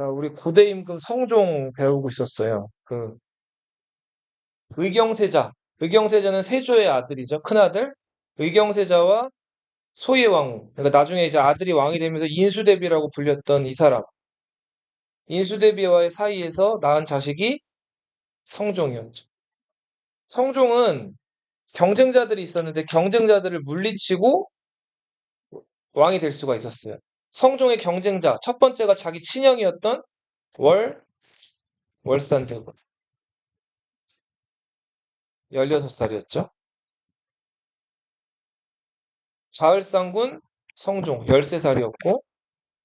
자, 우리 고대 임금 성종 배우고 있었어요. 그 의경세자. 의경세자는 세조의 아들이죠. 큰아들. 의경세자와 소예왕후. 그러니까 나중에 이제 아들이 왕이 되면서 인수대비라고 불렸던 이 사람. 인수대비와의 사이에서 낳은 자식이 성종이었죠. 성종은 경쟁자들이 있었는데 경쟁자들을 물리치고 왕이 될 수가 있었어요. 성종의 경쟁자 첫 번째가 자기 친형이었던 월 월산대군. 16살이었죠. 자을상군 성종 13살이었고,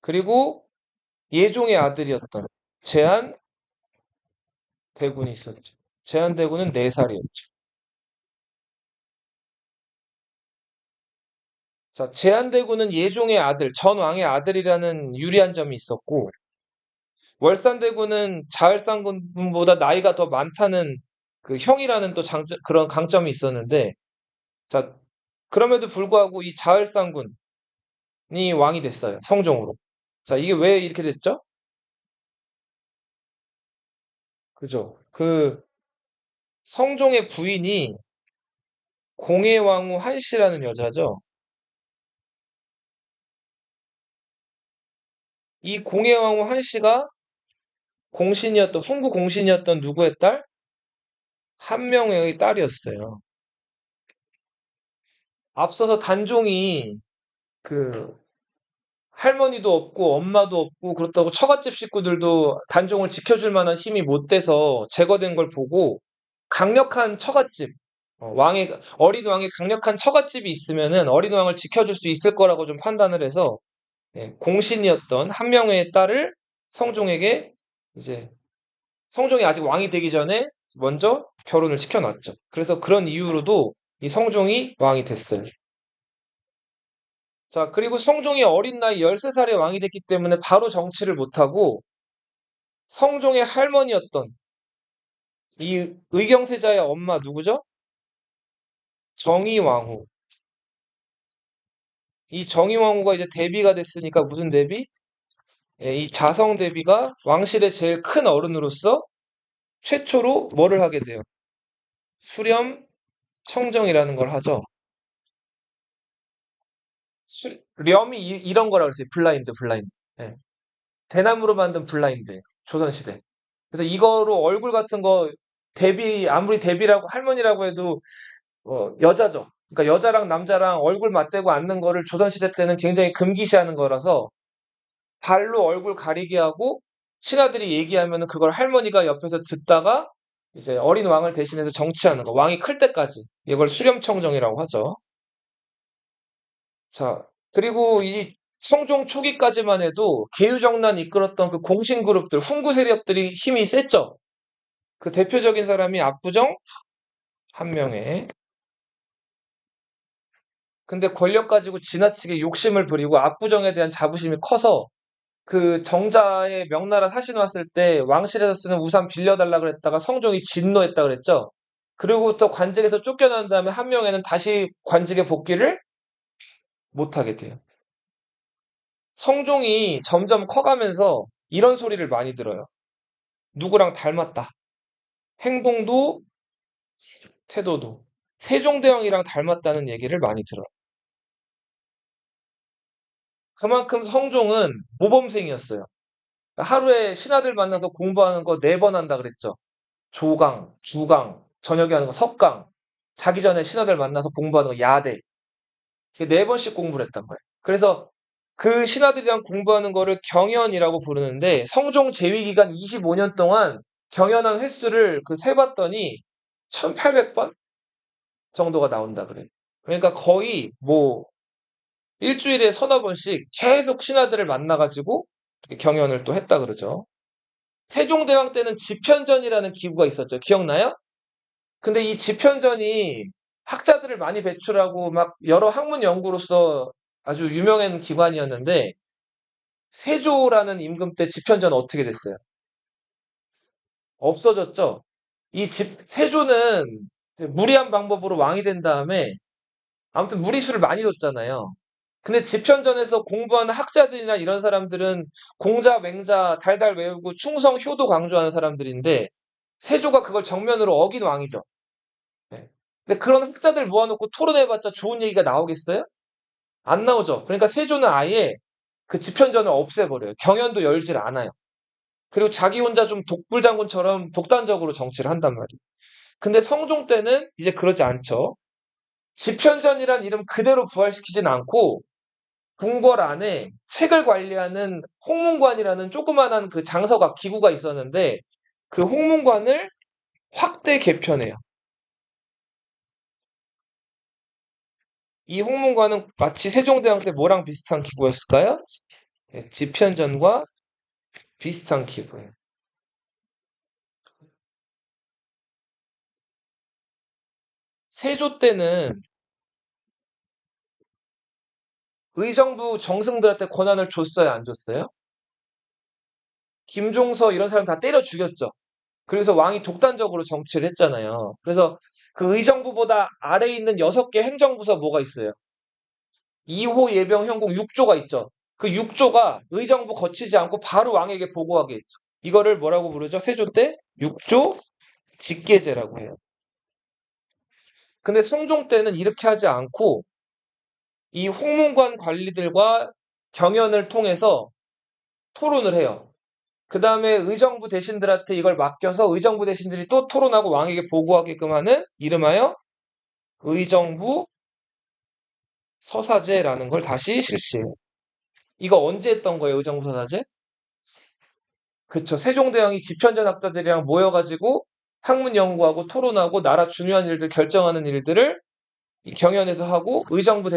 그리고 예종의 아들이었던 제한대군이 있었죠. 제한대군은 4살이었죠. 자, 제한대군은 예종의 아들, 전 왕의 아들이라는 유리한 점이 있었고, 월산대군은 자을상군보다 나이가 더 많다는 그 형이라는 또 그런 강점이 있었는데, 자, 그럼에도 불구하고 이 자을상군이 왕이 됐어요. 성종으로. 자, 이게 왜 이렇게 됐죠? 그죠? 그 성종의 부인이 공예왕후 한씨라는 여자죠. 이 공예왕후 한씨가 공신이었던, 훈구 공신이었던 누구의 딸? 한명회의 딸이었어요. 앞서서 단종이 그 할머니도 없고 엄마도 없고 그렇다고 처갓집 식구들도 단종을 지켜줄 만한 힘이 못 돼서 제거된 걸 보고 강력한 처갓집, 어린 왕의 강력한 처갓집이 있으면은 어린 왕을 지켜줄 수 있을 거라고 좀 판단을 해서 공신이었던 한명회의 딸을 성종에게 이제 성종이 아직 왕이 되기 전에 먼저 결혼을 시켜놨죠. 그래서 그런 이유로도 이 성종이 왕이 됐어요. 자, 그리고 성종이 어린 나이 13살에 왕이 됐기 때문에 바로 정치를 못하고 성종의 할머니였던 이 의경세자의 엄마 누구죠? 정의왕후. 이 정의왕후가 이제 대비가 됐으니까 무슨 대비? 이 자성 대비가 왕실의 제일 큰 어른으로서 최초로 뭐를 하게 돼요? 수렴 청정이라는 걸 하죠. 렴이 런 거라고 그랬어요. 블라인드, 블라인드. 예. 대나무로 만든 블라인드. 조선시대. 그래서 이거로 얼굴 같은 거 아무리 대비라고 할머니라고 해도 여자죠. 그러니까 여자랑 남자랑 얼굴 맞대고 앉는 거를 조선시대 때는 굉장히 금기시하는 거라서 발로 얼굴 가리게 하고 신하들이 얘기하면은 그걸 할머니가 옆에서 듣다가 이제 어린 왕을 대신해서 정치하는 거. 왕이 클 때까지. 이걸 수렴청정이라고 하죠. 자, 그리고 이 성종 초기까지만 해도 계유정난 이끌었던 그 공신 그룹들, 훈구 세력들이 힘이 셌죠. 그 대표적인 사람이 압구정 한 명에. 근데 권력 가지고 지나치게 욕심을 부리고 압구정에 대한 자부심이 커서 그 정자의 명나라 사신 왔을 때 왕실에서 쓰는 우산 빌려달라 그랬다가 성종이 진노했다 그랬죠. 그리고부터 관직에서 쫓겨난 다음에 한 명에는 다시 관직에 복귀를 못하게 돼요. 성종이 점점 커가면서 이런 소리를 많이 들어요. 누구랑 닮았다. 행동도 태도도. 세종대왕이랑 닮았다는 얘기를 많이 들어요. 그만큼 성종은 모범생이었어요. 하루에 신하들 만나서 공부하는 거 4번 한다 그랬죠. 조강, 주강, 저녁에 하는 거 석강, 자기 전에 신하들 만나서 공부하는 거 야대. 이게 4번씩 공부를 했단 말이에요. 그래서 그 신하들이랑 공부하는 거를 경연이라고 부르는데 성종 재위 기간 25년 동안 경연한 횟수를 세봤더니 1800번 정도가 나온다 그래요. 그러니까 거의 뭐 일주일에 서너 번씩 계속 신하들을 만나가지고 이렇게 경연을 또 했다 그러죠. 세종대왕 때는 집현전이라는 기구가 있었죠. 기억나요? 근데 이 집현전이 학자들을 많이 배출하고 막 여러 학문 연구로서 아주 유명한 기관이었는데 세조라는 임금 때 집현전 어떻게 됐어요? 없어졌죠. 세조는 이제 무리한 방법으로 왕이 된 다음에 아무튼 무리수를 많이 뒀잖아요. 근데 집현전에서 공부하는 학자들이나 이런 사람들은 공자, 맹자 달달 외우고 충성, 효도 강조하는 사람들인데 세조가 그걸 정면으로 어긴 왕이죠. 네. 근데 그런 학자들 모아놓고 토론해봤자 좋은 얘기가 나오겠어요? 안 나오죠. 그러니까 세조는 아예 그 집현전을 없애버려요. 경연도 열질 않아요. 그리고 자기 혼자 좀 독불장군처럼 독단적으로 정치를 한단 말이에요. 근데 성종 때는 이제 그러지 않죠. 집현전이란 이름 그대로 부활시키진 않고 궁궐 안에 책을 관리하는 홍문관이라는 조그만한 그 장서가 기구가 있었는데 그 홍문관을 확대 개편해요. 이 홍문관은 마치 세종대왕 때 뭐랑 비슷한 기구였을까요? 네, 집현전과 비슷한 기구예요. 세조 때는 의정부 정승들한테 권한을 줬어요, 안 줬어요? 김종서 이런 사람 다 때려 죽였죠. 그래서 왕이 독단적으로 정치를 했잖아요. 그래서 그 의정부보다 아래에 있는 6개 행정부서 뭐가 있어요? 2호 예병 현공 6조가 있죠. 그 6조가 의정부 거치지 않고 바로 왕에게 보고하게 했죠. 이거를 뭐라고 부르죠? 세조 때 6조 직계제라고 해요. 근데 성종 때는 이렇게 하지 않고 이 홍문관 관리들과 경연을 통해서 토론을 해요. 그 다음에 의정부 대신들한테 이걸 맡겨서 의정부 대신들이 또 토론하고 왕에게 보고하게끔 하는 이름하여 의정부 서사제라는 걸 다시 실시해요. 이거 언제 했던 거예요, 의정부 서사제? 그쵸. 세종대왕이 집현전 학자들이랑 모여가지고 학문 연구하고 토론하고 나라 중요한 일들 결정하는 일들을 이 경연에서 하고 의정부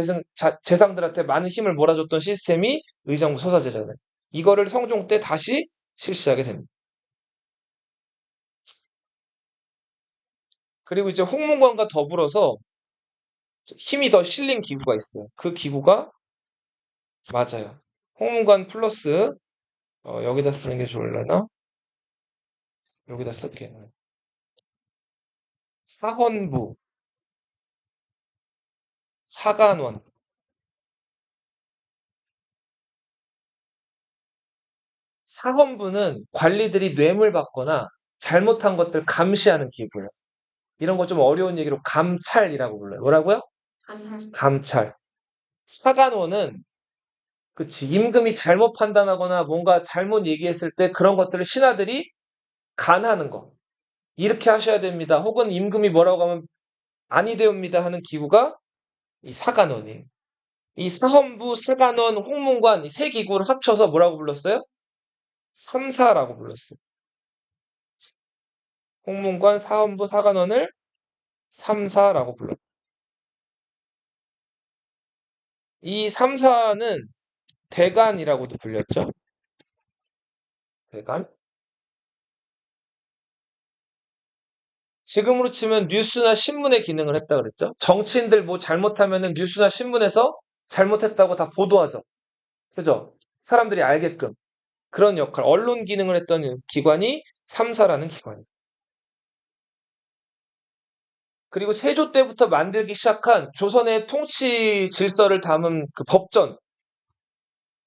재상들한테 많은 힘을 몰아줬던 시스템이 의정부 서사제잖아요. 이거를 성종 때 다시 실시하게 됩니다. 그리고 이제 홍문관과 더불어서 힘이 더 실린 기구가 있어요. 그 기구가 맞아요. 홍문관 플러스 여기다 쓰는 게 좋을려나? 여기다 쓸게. 사헌부, 사간원. 사헌부는 관리들이 뇌물 받거나 잘못한 것들 감시하는 기구예요. 이런 거 좀 어려운 얘기로 감찰이라고 불러요. 뭐라고요? 감찰. 사간원은 그치 임금이 잘못 판단하거나 뭔가 잘못 얘기했을 때 그런 것들을 신하들이 간하는 거. 이렇게 하셔야 됩니다. 혹은 임금이 뭐라고 하면 아니 되옵니다 하는 기구가 이 사간원이에요. 이 사헌부, 사간원, 홍문관 이 세 기구를 합쳐서 뭐라고 불렀어요? 삼사라고 불렀어요. 홍문관, 사헌부, 사간원을 삼사라고 불렀어요. 이 삼사는 대간이라고도 불렸죠. 대간. 지금으로 치면 뉴스나 신문의 기능을 했다 그랬죠. 정치인들 뭐 잘못하면은 뉴스나 신문에서 잘못했다고 다 보도하죠. 그죠? 사람들이 알게끔. 그런 역할, 언론 기능을 했던 기관이 삼사라는 기관이에요. 그리고 세조 때부터 만들기 시작한 조선의 통치 질서를 담은 그 법전,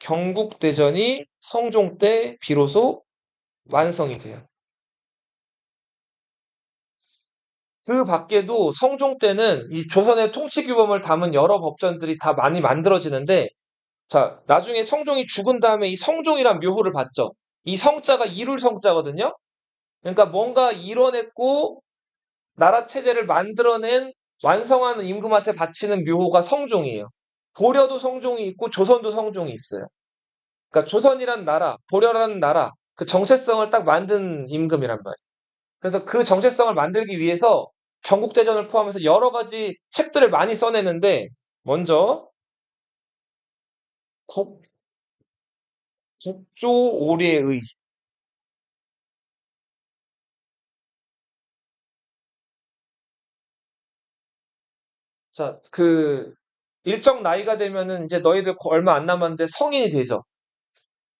경국대전이 성종 때 비로소 완성이 돼요. 그 밖에도 성종 때는 이 조선의 통치 규범을 담은 여러 법전들이 다 많이 만들어지는데, 자, 나중에 성종이 죽은 다음에 이 성종이란 묘호를 받죠. 이 성자가 이룰 성자거든요. 그러니까 뭔가 이뤄냈고 나라 체제를 만들어낸 완성한 임금한테 바치는 묘호가 성종이에요. 고려도 성종이 있고 조선도 성종이 있어요. 그러니까 조선이란 나라, 고려라는 나라, 그 정체성을 딱 만든 임금이란 말이에요. 그래서 그 정체성을 만들기 위해서 경국대전을 포함해서 여러 가지 책들을 많이 써내는데 먼저 국, 국조오례의 자, 그 일정 나이가 되면은 이제 너희들 얼마 안 남았는데 성인이 되죠.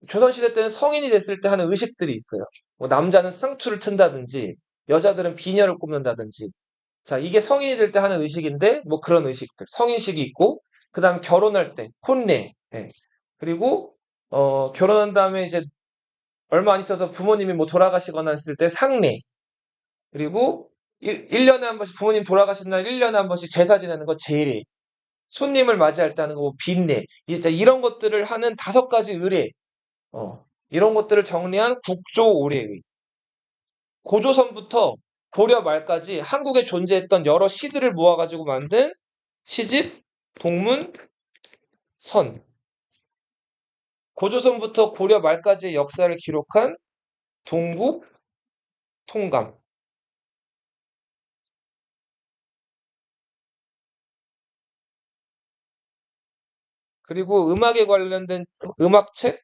조선시대 때는 성인이 됐을 때 하는 의식들이 있어요. 뭐 남자는 쌍투를 튼다든지, 여자들은 비녀를 꼽는다든지. 자, 이게 성인이 될 때 하는 의식인데, 뭐 그런 의식들. 성인식이 있고, 그다음 결혼할 때 혼례. 예. 그리고 결혼한 다음에 이제 얼마 안 있어서 부모님이 뭐 돌아가시거나 했을 때 상례. 그리고 1년에 한 번씩 부모님 돌아가신 날 1년에 한 번씩 제사 지내는 거 제례. 손님을 맞이할 때 하는 거 뭐 빈례. 이제 이런 것들을 하는 5가지 의례. 이런 것들을 정리한 국조오례의. 고조선부터 고려 말까지 한국에 존재했던 여러 시들을 모아가지고 만든 시집 동문 선. 고조선부터 고려 말까지의 역사를 기록한 동국 통감. 그리고 음악에 관련된 음악책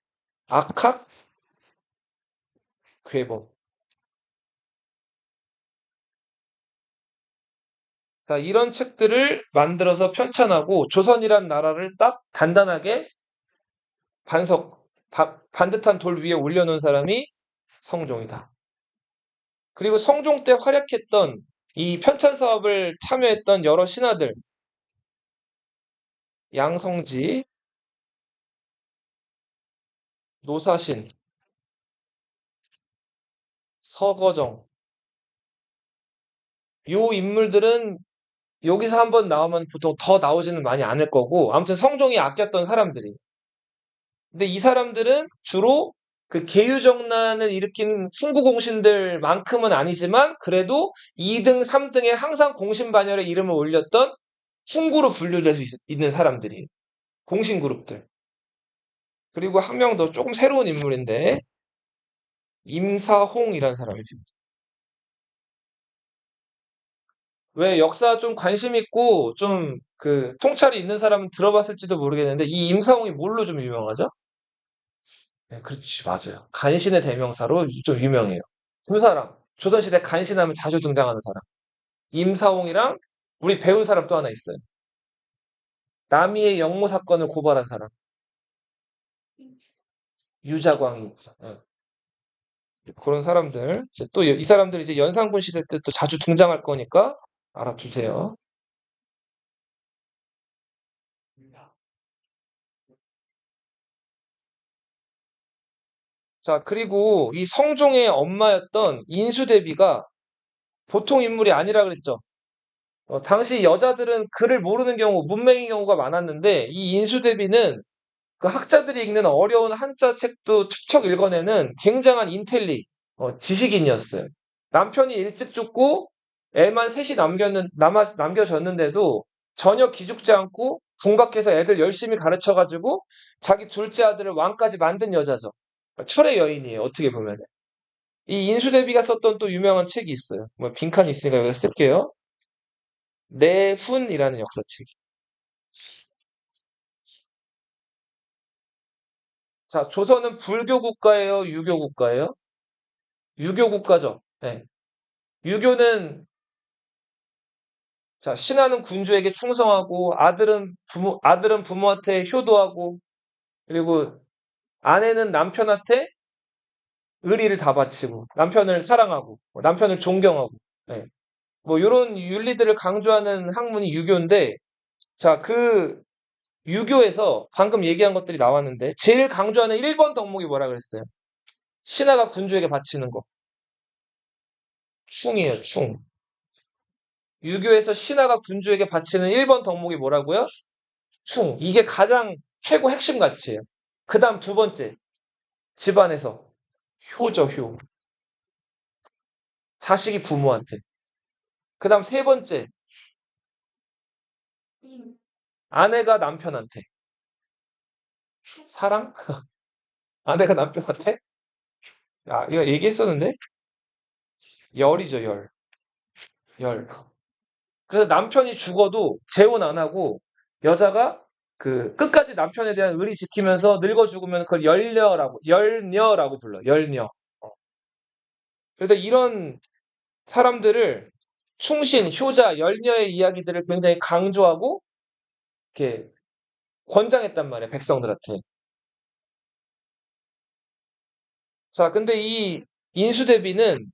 악학 괴범. 자, 이런 책들을 만들어서 편찬하고 조선이란 나라를 딱 단단하게 반듯한 돌 위에 올려놓은 사람이 성종이다. 그리고 성종 때 활약했던 이 편찬 사업을 참여했던 여러 신하들, 양성지, 노사신, 서거정, 요 인물들은 여기서 한번 나오면 보통 더 나오지는 많이 않을 거고, 아무튼 성종이 아꼈던 사람들이. 근데 이 사람들은 주로 그 계유정난을 일으킨 훈구공신들만큼은 아니지만 그래도 2등, 3등에 항상 공신반열에 이름을 올렸던 훈구로 분류될 수 있는 사람들이 공신그룹들. 그리고 한 명 더 조금 새로운 인물인데 임사홍이라는 사람이 있습니다. 왜 역사 좀 관심 있고 좀 그 통찰이 있는 사람은 들어봤을지도 모르겠는데 이 임사홍이 뭘로 좀 유명하죠? 네, 그렇지, 맞아요. 간신의 대명사로 좀 유명해요. 두 사람. 조선시대 간신하면 자주 등장하는 사람. 임사홍이랑 우리 배운 사람 또 하나 있어요. 남이의 영모 사건을 고발한 사람. 유자광이 있죠. 예. 그런 사람들. 이제 또 이 사람들 이제 연산군 시대 때 또 자주 등장할 거니까 알아두세요. 자, 그리고 이 성종의 엄마였던 인수대비가 보통 인물이 아니라 그랬죠. 당시 여자들은 글을 모르는 경우, 문맹인 경우가 많았는데 이 인수대비는 그 학자들이 읽는 어려운 한자 책도 척척 읽어내는 굉장한 지식인이었어요. 남편이 일찍 죽고 애만 셋이 남겨졌는데도 전혀 기죽지 않고 궁박해서 애들 열심히 가르쳐가지고 자기 둘째 아들을 왕까지 만든 여자죠. 철의 여인이에요. 어떻게 보면. 이 인수대비가 썼던 또 유명한 책이 있어요. 뭐 빈칸이 있으니까 여기서 쓸게요. 내훈이라는 역사책. 자, 조선은 불교 국가예요, 유교 국가예요? 유교 국가죠. 네. 유교는 자, 신하는 군주에게 충성하고 아들은 부모한테 효도하고 그리고 아내는 남편한테 의리를 다 바치고 남편을 사랑하고 남편을 존경하고 네. 뭐 이런 윤리들을 강조하는 학문이 유교인데 자, 그 유교에서 방금 얘기한 것들이 나왔는데 제일 강조하는 1번 덕목이 뭐라 그랬어요? 신하가 군주에게 바치는 거. 충이에요, 충. 유교에서 신하가 군주에게 바치는 1번 덕목이 뭐라고요? 충. 이게 가장 최고 핵심 가치예요. 그 다음 두 번째, 집안에서 효죠, 효. 자식이 부모한테. 그 다음 세 번째, 아내가 남편한테. 사랑? 아내가 남편한테? 아, 이거 얘기했었는데? 열이죠, 열. 열. 그래서 남편이 죽어도 재혼 안 하고 여자가 그 끝까지 남편에 대한 의리 지키면서 늙어 죽으면 그걸 열녀라고 불러. 열녀. 그래서 이런 사람들을 충신, 효자, 열녀의 이야기들을 굉장히 강조하고 이렇게 권장했단 말이에요, 백성들한테. 자, 근데 이 인수대비는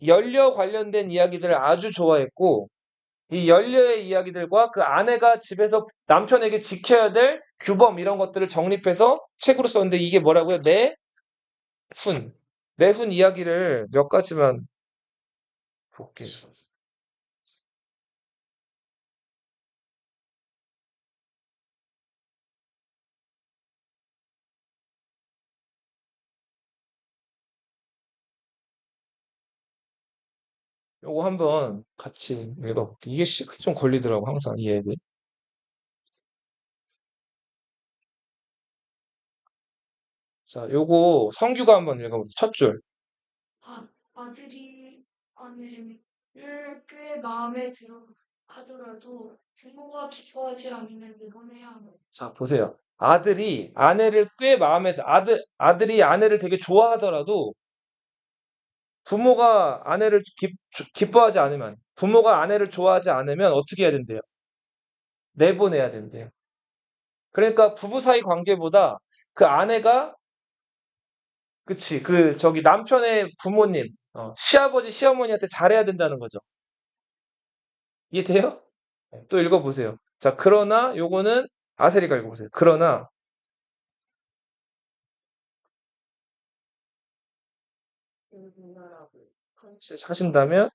연려 관련된 이야기들을 아주 좋아했고 이 연려의 이야기들과 그 아내가 집에서 남편에게 지켜야 될 규범 이런 것들을 정립해서 책으로 썼는데 이게 뭐라고요? 내훈. 내훈 이야기를 몇 가지만 볼게요. 요거 한번 같이 읽어볼게요. 이게 시간이 좀 걸리더라고, 항상 이 얘기. 자, 요거 성규가 한번 읽어보세요. 첫 줄. 아들이 아내를 꽤 마음에 들어 하더라도 부모가 기뻐하지 않으면 내보내야 하고. 자, 보세요. 아들이 아내를 꽤 마음에, 아들이 아내를 되게 좋아하더라도 부모가 아내를 기뻐하지 않으면, 부모가 아내를 좋아하지 않으면 어떻게 해야 된대요? 내보내야 된대요. 그러니까 부부 사이 관계보다 그 아내가, 그치, 저기 남편의 부모님, 시아버지, 시어머니한테 잘해야 된다는 거죠. 이해돼요? 네, 또 읽어보세요. 자, 그러나 요거는 아세리가 읽어보세요. 그러나 누구나라고 하신다면,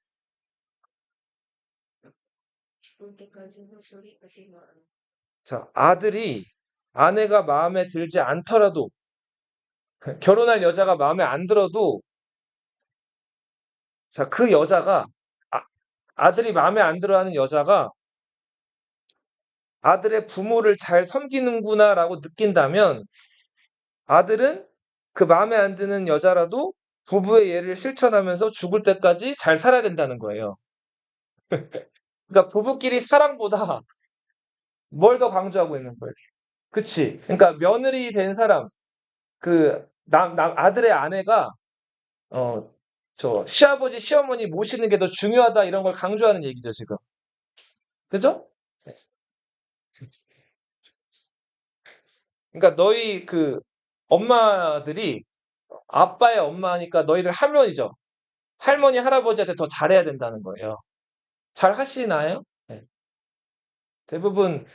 죽을 때까지 헛소리 하지 마라. 자, 아들이 아내가 마음에 들지 않더라도, 결혼할 여자가 마음에 안 들어도, 자, 그 여자가, 아, 아들이 마음에 안 들어 하는 여자가 아들의 부모를 잘 섬기는구나라고 느낀다면, 아들은 그 마음에 안 드는 여자라도 부부의 예를 실천하면서 죽을 때까지 잘 살아야 된다는 거예요. 그러니까 부부끼리 사랑보다 뭘 더 강조하고 있는 거예요. 그치? 그러니까 며느리 된 사람, 아들의 아내가, 어, 시아버지, 시어머니 모시는 게 더 중요하다 이런 걸 강조하는 얘기죠, 지금. 그죠? 그러니까 너희 엄마들이 아빠의 엄마니까 너희들 할머니죠. 할머니, 할아버지한테 더 잘해야 된다는 거예요. 잘 하시나요? 네. 대부분,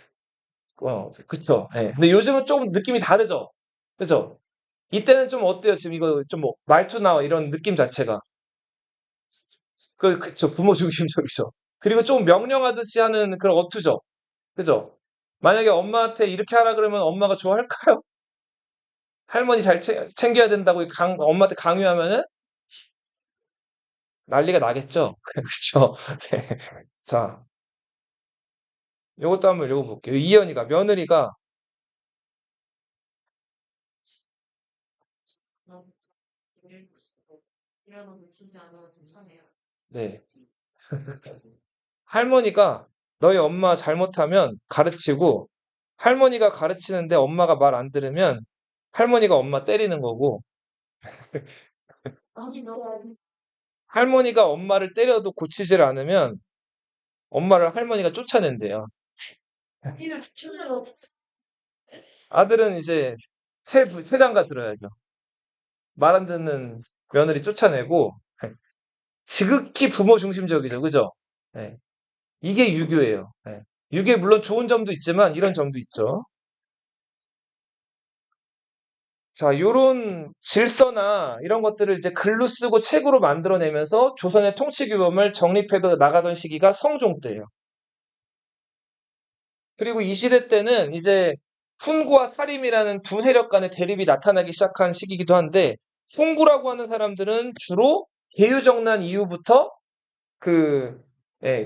그쵸. 예. 근데 요즘은 조금 느낌이 다르죠? 그죠? 이때는 좀 어때요? 지금 이거 좀 뭐, 말투나 이런 느낌 자체가. 그쵸. 부모 중심적이죠. 그리고 좀 명령하듯이 하는 그런 어투죠. 그죠? 만약에 엄마한테 이렇게 하라 그러면 엄마가 좋아할까요? 할머니 잘 챙겨야 된다고 엄마한테 강요하면은 난리가 나겠죠? 그쵸? 네. 자, 요것도 한번 읽어볼게요. 며느리가, 너무 일어나 놓치지 않아 괜찮아요. 네. 할머니가 너희 엄마 잘못하면 가르치고, 할머니가 가르치는데 엄마가 말 안 들으면 할머니가 엄마 때리는 거고, 아니 너 할머니가 엄마를 때려도 고치질 않으면 엄마를 할머니가 쫓아낸대요. 이를 붙여줘. 아들은 이제 새 장가 들어야죠. 말 안 듣는 며느리 쫓아내고, 지극히 부모 중심적이죠. 그죠? 네. 이게 유교예요. 네. 유교에 물론 좋은 점도 있지만 이런 점도 있죠. 자, 요런 질서나 이런 것들을 이제 글로 쓰고 책으로 만들어내면서 조선의 통치 규범을 정립해 나가던 시기가 성종 때예요. 그리고 이 시대 때는 이제 훈구와 사림이라는 두 세력 간의 대립이 나타나기 시작한 시기이기도 한데, 훈구라고 하는 사람들은 주로 계유정난 이후부터 그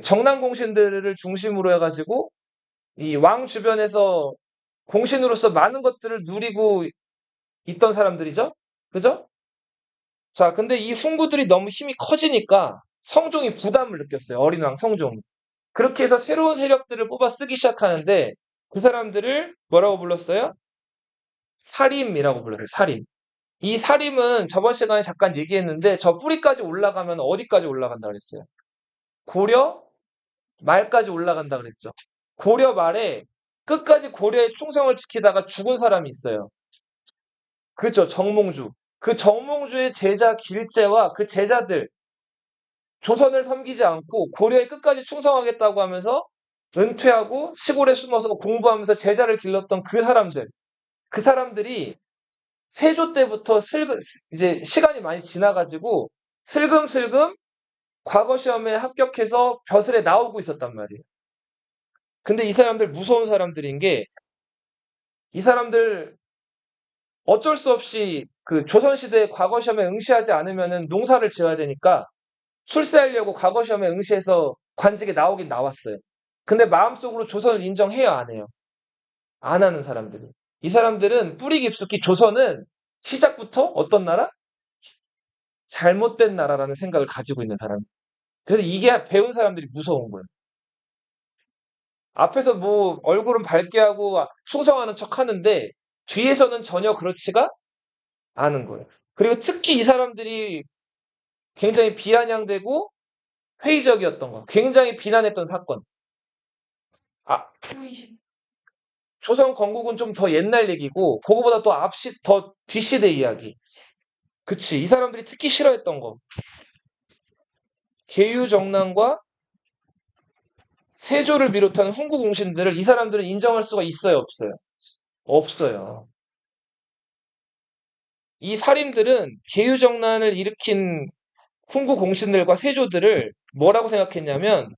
정난공신들을 중심으로 해가지고 이 왕 주변에서 공신으로서 많은 것들을 누리고 있던 사람들이죠. 그죠? 자, 근데 이 훈구들이 너무 힘이 커지니까 성종이 부담을 느꼈어요. 어린 왕 성종이. 그렇게 해서 새로운 세력들을 뽑아 쓰기 시작하는데 그 사람들을 뭐라고 불렀어요? 사림이라고 불렀어요. 사림. 이 사림은 저번 시간에 잠깐 얘기했는데 저 뿌리까지 올라가면 어디까지 올라간다 그랬어요? 고려 말까지 올라간다 그랬죠. 고려 말에 끝까지 고려의 충성을 지키다가 죽은 사람이 있어요. 그렇죠. 정몽주. 그 정몽주의 제자 길재와 그 제자들, 조선을 섬기지 않고 고려에 끝까지 충성하겠다고 하면서 은퇴하고 시골에 숨어서 공부하면서 제자를 길렀던 그 사람들이 세조 때부터 이제 시간이 많이 지나가지고 슬금슬금 과거 시험에 합격해서 벼슬에 나오고 있었단 말이에요. 근데 이 사람들 무서운 사람들인 게 이 사람들 어쩔 수 없이 그 조선시대 과거 시험에 응시하지 않으면은 농사를 지어야 되니까 출세하려고 과거 시험에 응시해서 관직에 나오긴 나왔어요. 근데 마음속으로 조선을 인정해요, 안 해요? 안 하는 사람들이. 이 사람들은 뿌리 깊숙이 조선은 시작부터 어떤 나라? 잘못된 나라라는 생각을 가지고 있는 사람. 그래서 이게 배운 사람들이 무서운 거예요. 앞에서 뭐 얼굴은 밝게 하고 충성하는 척 하는데 뒤에서는 전혀 그렇지가 않은 거예요. 그리고 특히 이 사람들이 굉장히 비아냥대고 회의적이었던 거. 굉장히 비난했던 사건. 아, 보이시 조선 건국은 좀 더 옛날 얘기고 그거보다 또 더 뒷시대 이야기. 그치. 이 사람들이 특히 싫어했던 거. 계유정난과 세조를 비롯한 훈구 공신들을 이 사람들은 인정할 수가 있어요, 없어요? 없어요. 이 살인들은 계유정난을 일으킨 훈구 공신들과 세조들을 뭐라고 생각했냐면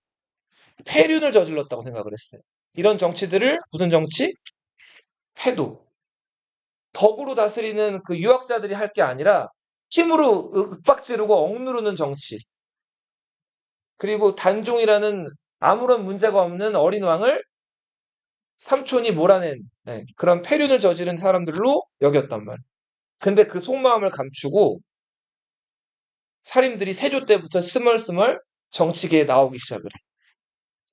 폐륜을 저질렀다고 생각을 했어요. 이런 정치들을 무슨 정치? 패도. 덕으로 다스리는 그 유학자들이 할 게 아니라 힘으로 윽박지르고 억누르는 정치. 그리고 단종이라는 아무런 문제가 없는 어린 왕을 삼촌이 몰아낸 그런 폐륜을 저지른 사람들로 여겼단 말이에요. 근데 그 속마음을 감추고 살인들이 세조 때부터 스멀스멀 정치계에 나오기 시작을 해.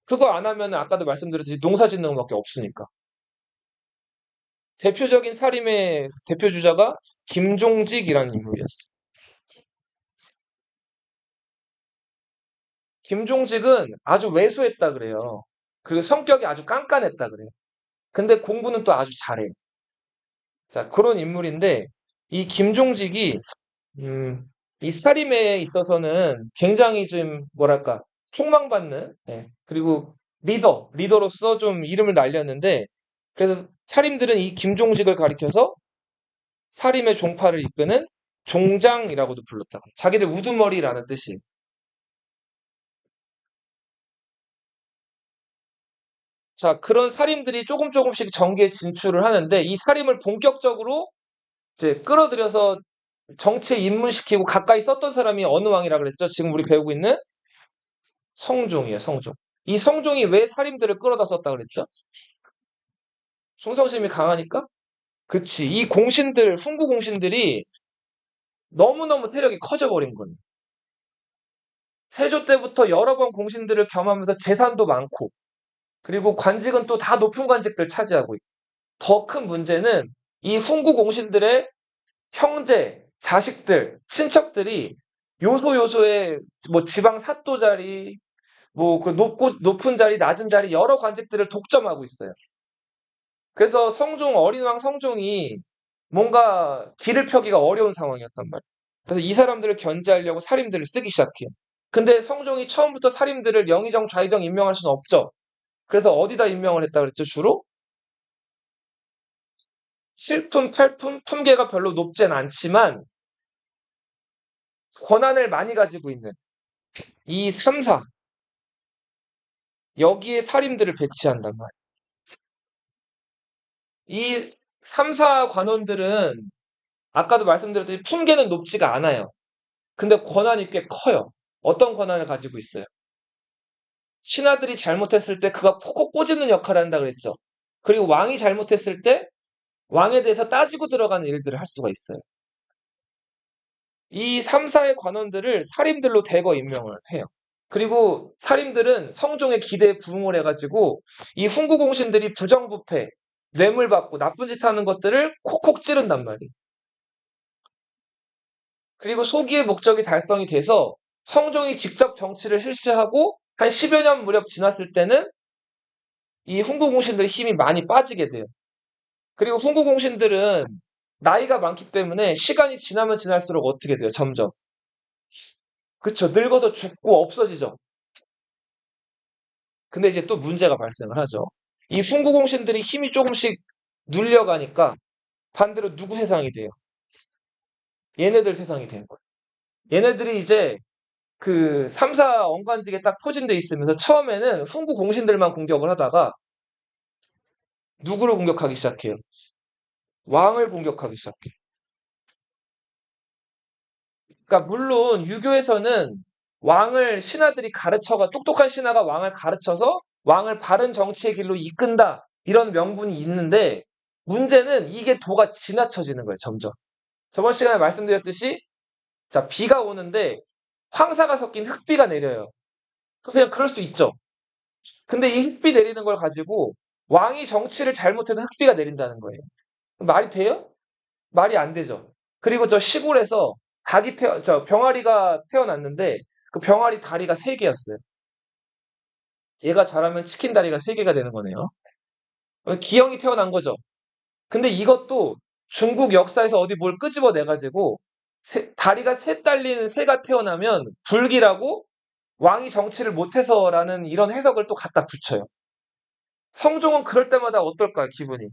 그거 안 하면 아까도 말씀드렸듯이 농사 짓는 것밖에 없으니까. 대표적인 살인의 대표 주자가 김종직이라는 인물이었어요. 김종직은 아주 왜소했다 그래요. 그리고 성격이 아주 깐깐했다 그래요. 근데 공부는 또 아주 잘해. 자, 그런 인물인데 이 김종직이 음, 이 살림에 있어서는 굉장히 좀 뭐랄까 촉망받는 그리고 리더로서 좀 이름을 날렸는데 그래서 살림들은 이 김종직을 가리켜서 살림의 종파를 이끄는 종장이라고도 불렀다. 자기들 우두머리라는 뜻이. 자, 그런 살림들이 조금 조금씩 정계에 진출을 하는데 이 살림을 본격적으로 이제 끌어들여서 정치에 입문시키고 가까이 썼던 사람이 어느 왕이라 그랬죠? 지금 우리 배우고 있는 성종이에요, 성종. 이 성종이 왜 살인들을 끌어다 썼다 그랬죠? 충성심이 강하니까? 그치. 이 공신들, 훈구 공신들이 너무너무 세력이 커져버린 거예요. 세조 때부터 여러 번 공신들을 겸하면서 재산도 많고, 그리고 관직은 또 다 높은 관직들 차지하고 있고. 더 큰 문제는 이 훈구 공신들의 형제, 자식들, 친척들이 요소요소에 뭐 지방 사또 자리, 뭐 그 높은 자리, 낮은 자리 여러 관직들을 독점하고 있어요. 그래서 어린 왕 성종이 뭔가 길을 펴기가 어려운 상황이었단 말이에요. 그래서 이 사람들을 견제하려고 살인들을 쓰기 시작해요. 근데 성종이 처음부터 살인들을 영의정, 좌의정 임명할 수는 없죠. 그래서 어디다 임명을 했다 그랬죠, 주로? 7품, 8품, 품계가 별로 높진 않지만 권한을 많이 가지고 있는 이 3사, 여기에 살인들을 배치한단 말이에요. 이 3사 관원들은 아까도 말씀드렸듯이 품계는 높지가 않아요. 근데 권한이 꽤 커요. 어떤 권한을 가지고 있어요? 신하들이 잘못했을 때 그가 콕콕 꼬집는 역할을 한다 그랬죠. 그리고 왕이 잘못했을 때 왕에 대해서 따지고 들어가는 일들을 할 수가 있어요. 이 3사의 관원들을 사림들로 대거 임명을 해요. 그리고 사림들은 성종의 기대에 부응을 해가지고 이 훈구공신들이 부정부패, 뇌물 받고 나쁜 짓 하는 것들을 콕콕 찌른단 말이에요. 그리고 소기의 목적이 달성이 돼서 성종이 직접 정치를 실시하고 한 10여 년 무렵 지났을 때는 이 훈구공신들의 힘이 많이 빠지게 돼요. 그리고 훈구공신들은 나이가 많기 때문에 시간이 지나면 지날수록 어떻게 돼요? 점점 그쵸. 늙어서 죽고 없어지죠. 근데 이제 또 문제가 발생을 하죠. 이 훈구공신들이 힘이 조금씩 눌려가니까 반대로 누구 세상이 돼요? 얘네들 세상이 되는 거예요. 얘네들이 이제 그 3사 언관직에 딱 포진돼 있으면서 처음에는 훈구 공신들만 공격을 하다가 누구를 공격하기 시작해요? 왕을 공격하기 시작해요. 그러니까 물론 유교에서는 왕을 신하들이 가르쳐가 똑똑한 신하가 왕을 가르쳐서 왕을 바른 정치의 길로 이끈다 이런 명분이 있는데 문제는 이게 도가 지나쳐지는 거예요, 점점. 저번 시간에 말씀드렸듯이 자, 비가 오는데 황사가 섞인 흙비가 내려요. 그냥 그럴 수 있죠. 근데 이 흙비 내리는 걸 가지고 왕이 정치를 잘못해서 흙비가 내린다는 거예요. 말이 돼요? 말이 안 되죠. 그리고 저 시골에서 병아리가 태어났는데 그 병아리 다리가 3개였어요. 얘가 자라면 치킨 다리가 3개가 되는 거네요. 기형이 태어난 거죠. 근데 이것도 중국 역사에서 어디 뭘 끄집어내가지고 다리가 셋 달리는 새가 태어나면 불기라고 왕이 정치를 못해서라는 이런 해석을 또 갖다 붙여요. 성종은 그럴 때마다 어떨까요, 기분이?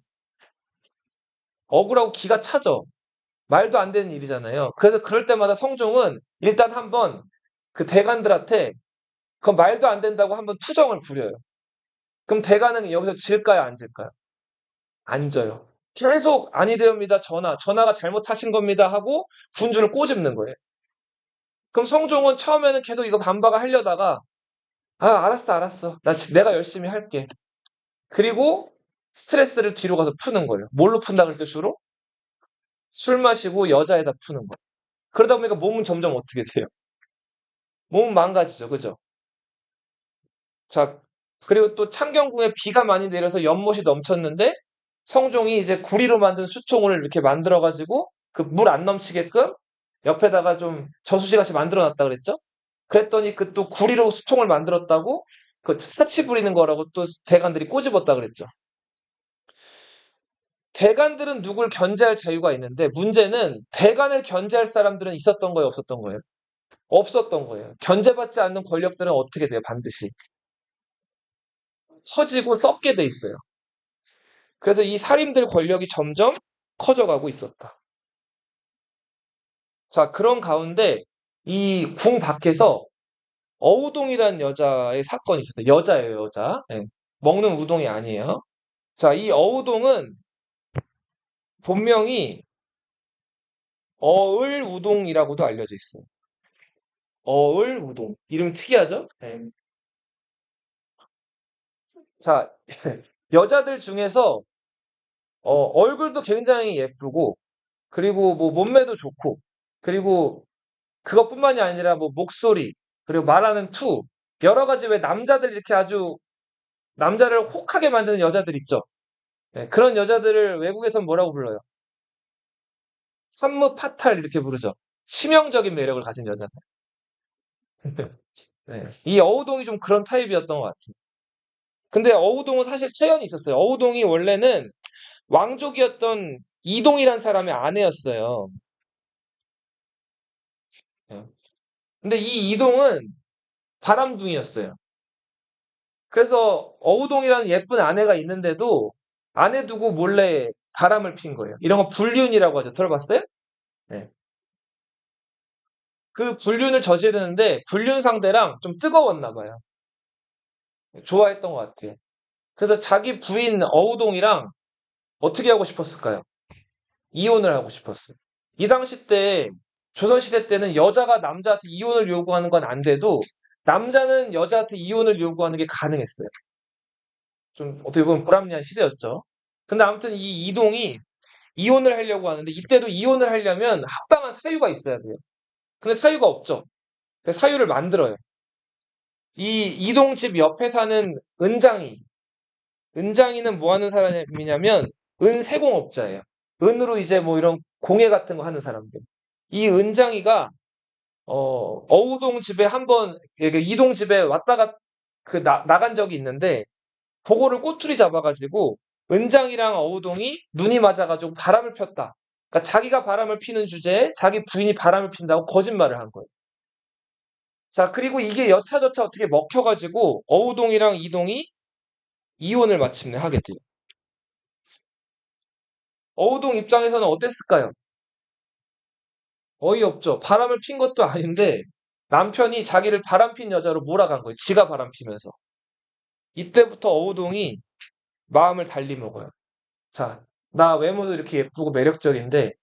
억울하고 기가 차죠. 말도 안 되는 일이잖아요. 그래서 그럴 때마다 성종은 일단 한번 그 대관들한테 그 말도 안 된다고 한번 투정을 부려요. 그럼 대관은 여기서 질까요, 안 질까요? 안 져요. 계속 아니되옵니다. 전하가 잘못하신 겁니다 하고 군주를 꼬집는 거예요. 그럼 성종은 처음에는 계속 이거 반박을 하려다가 알았어, 알았어. 내가 열심히 할게. 그리고 스트레스를 뒤로 가서 푸는 거예요. 뭘로 푼다 그랬죠, 주로? 술 마시고 여자에다 푸는 거예요. 그러다 보니까 몸은 점점 어떻게 돼요? 몸은 망가지죠, 그죠? 자, 그리고 또 창경궁에 비가 많이 내려서 연못이 넘쳤는데 성종이 이제 구리로 만든 수통을 이렇게 만들어가지고 그 물 안 넘치게끔 옆에다가 좀 저수지같이 만들어 놨다 그랬죠? 그랬더니 그 또 구리로 수통을 만들었다고 그 사치 부리는 거라고 또 대관들이 꼬집었다 그랬죠. 대관들은 누굴 견제할 자유가 있는데 문제는 대관을 견제할 사람들은 있었던 거예요, 없었던 거예요? 없었던 거예요. 견제받지 않는 권력들은 어떻게 돼요, 반드시? 커지고 썩게 돼 있어요. 그래서 이 살인들 권력이 점점 커져가고 있었다. 자, 그런 가운데 이 궁 밖에서 어우동이라는 여자의 사건이 있었어요. 여자예요, 여자. 예. 먹는 우동이 아니에요. 자, 이 어우동은 본명이 어을우동이라고도 알려져 있어요. 어을우동. 이름 특이하죠? 예. 자, 여자들 중에서 얼굴도 굉장히 예쁘고, 그리고 뭐 몸매도 좋고, 그리고 그것뿐만이 아니라 뭐 목소리, 그리고 말하는 투, 여러 가지 왜 남자들 이렇게 아주 남자를 혹하게 만드는 여자들 있죠. 네, 그런 여자들을 외국에선 뭐라고 불러요? 산무 파탈 이렇게 부르죠. 치명적인 매력을 가진 여자들. 네, 이 어우동이 좀 그런 타입이었던 것 같아요. 근데 어우동은 사실 체연이 있었어요. 어우동이 원래는 왕족이었던 이동이란 사람의 아내였어요. 네. 근데 이 이동은 바람둥이였어요. 그래서 어우동이라는 예쁜 아내가 있는데도 아내 두고 몰래 바람을 핀 거예요. 이런 거 불륜이라고 하죠. 들어봤어요? 네. 그 불륜을 저지르는데 불륜 상대랑 좀 뜨거웠나 봐요. 좋아했던 것 같아요. 그래서 자기 부인 어우동이랑 어떻게 하고 싶었을까요? 이혼을 하고 싶었어요. 이 당시 때 조선시대 때는 여자가 남자한테 이혼을 요구하는 건 안 돼도 남자는 여자한테 이혼을 요구하는 게 가능했어요. 좀 어떻게 보면 불합리한 시대였죠. 근데 아무튼 이 이동이 이혼을 하려고 하는데 이때도 이혼을 하려면 합당한 사유가 있어야 돼요. 근데 사유가 없죠. 그래서 사유를 만들어요. 이 이동 집 옆에 사는 은장이, 은장이는 뭐 하는 사람이냐면 은세공업자예요. 은으로 이제 뭐 이런 공예 같은 거 하는 사람들. 이 은장이가 어우동 집에 한번 이동 집에 왔다가 나간 적이 있는데 그거를 꼬투리 잡아가지고 은장이랑 어우동이 눈이 맞아가지고 바람을 폈다. 그러니까 자기가 바람을 피는 주제에 자기 부인이 바람을 핀다고 거짓말을 한 거예요. 자, 그리고 이게 여차저차 어떻게 먹혀가지고 어우동이랑 이동이 이혼을 마침내 하게 돼요. 어우동 입장에서는 어땠을까요? 어이없죠. 바람을 핀 것도 아닌데 남편이 자기를 바람핀 여자로 몰아간 거예요. 지가 바람피면서. 이때부터 어우동이 마음을 달리 먹어요. 자, 나 외모도 이렇게 예쁘고 매력적인데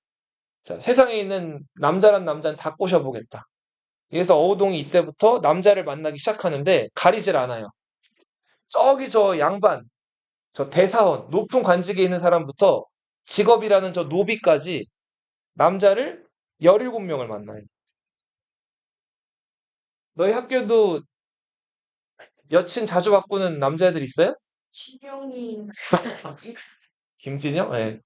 자, 세상에 있는 남자란 남자는 다 꼬셔보겠다. 그래서 어우동이 이때부터 남자를 만나기 시작하는데 가리질 않아요. 저기 저 양반, 저 대사원, 높은 관직에 있는 사람부터 직업이라는 저 노비까지 남자를 17명을 만나요. 너희 학교도 여친 자주 바꾸는 남자애들 있어요? 진영이 김진영? 네.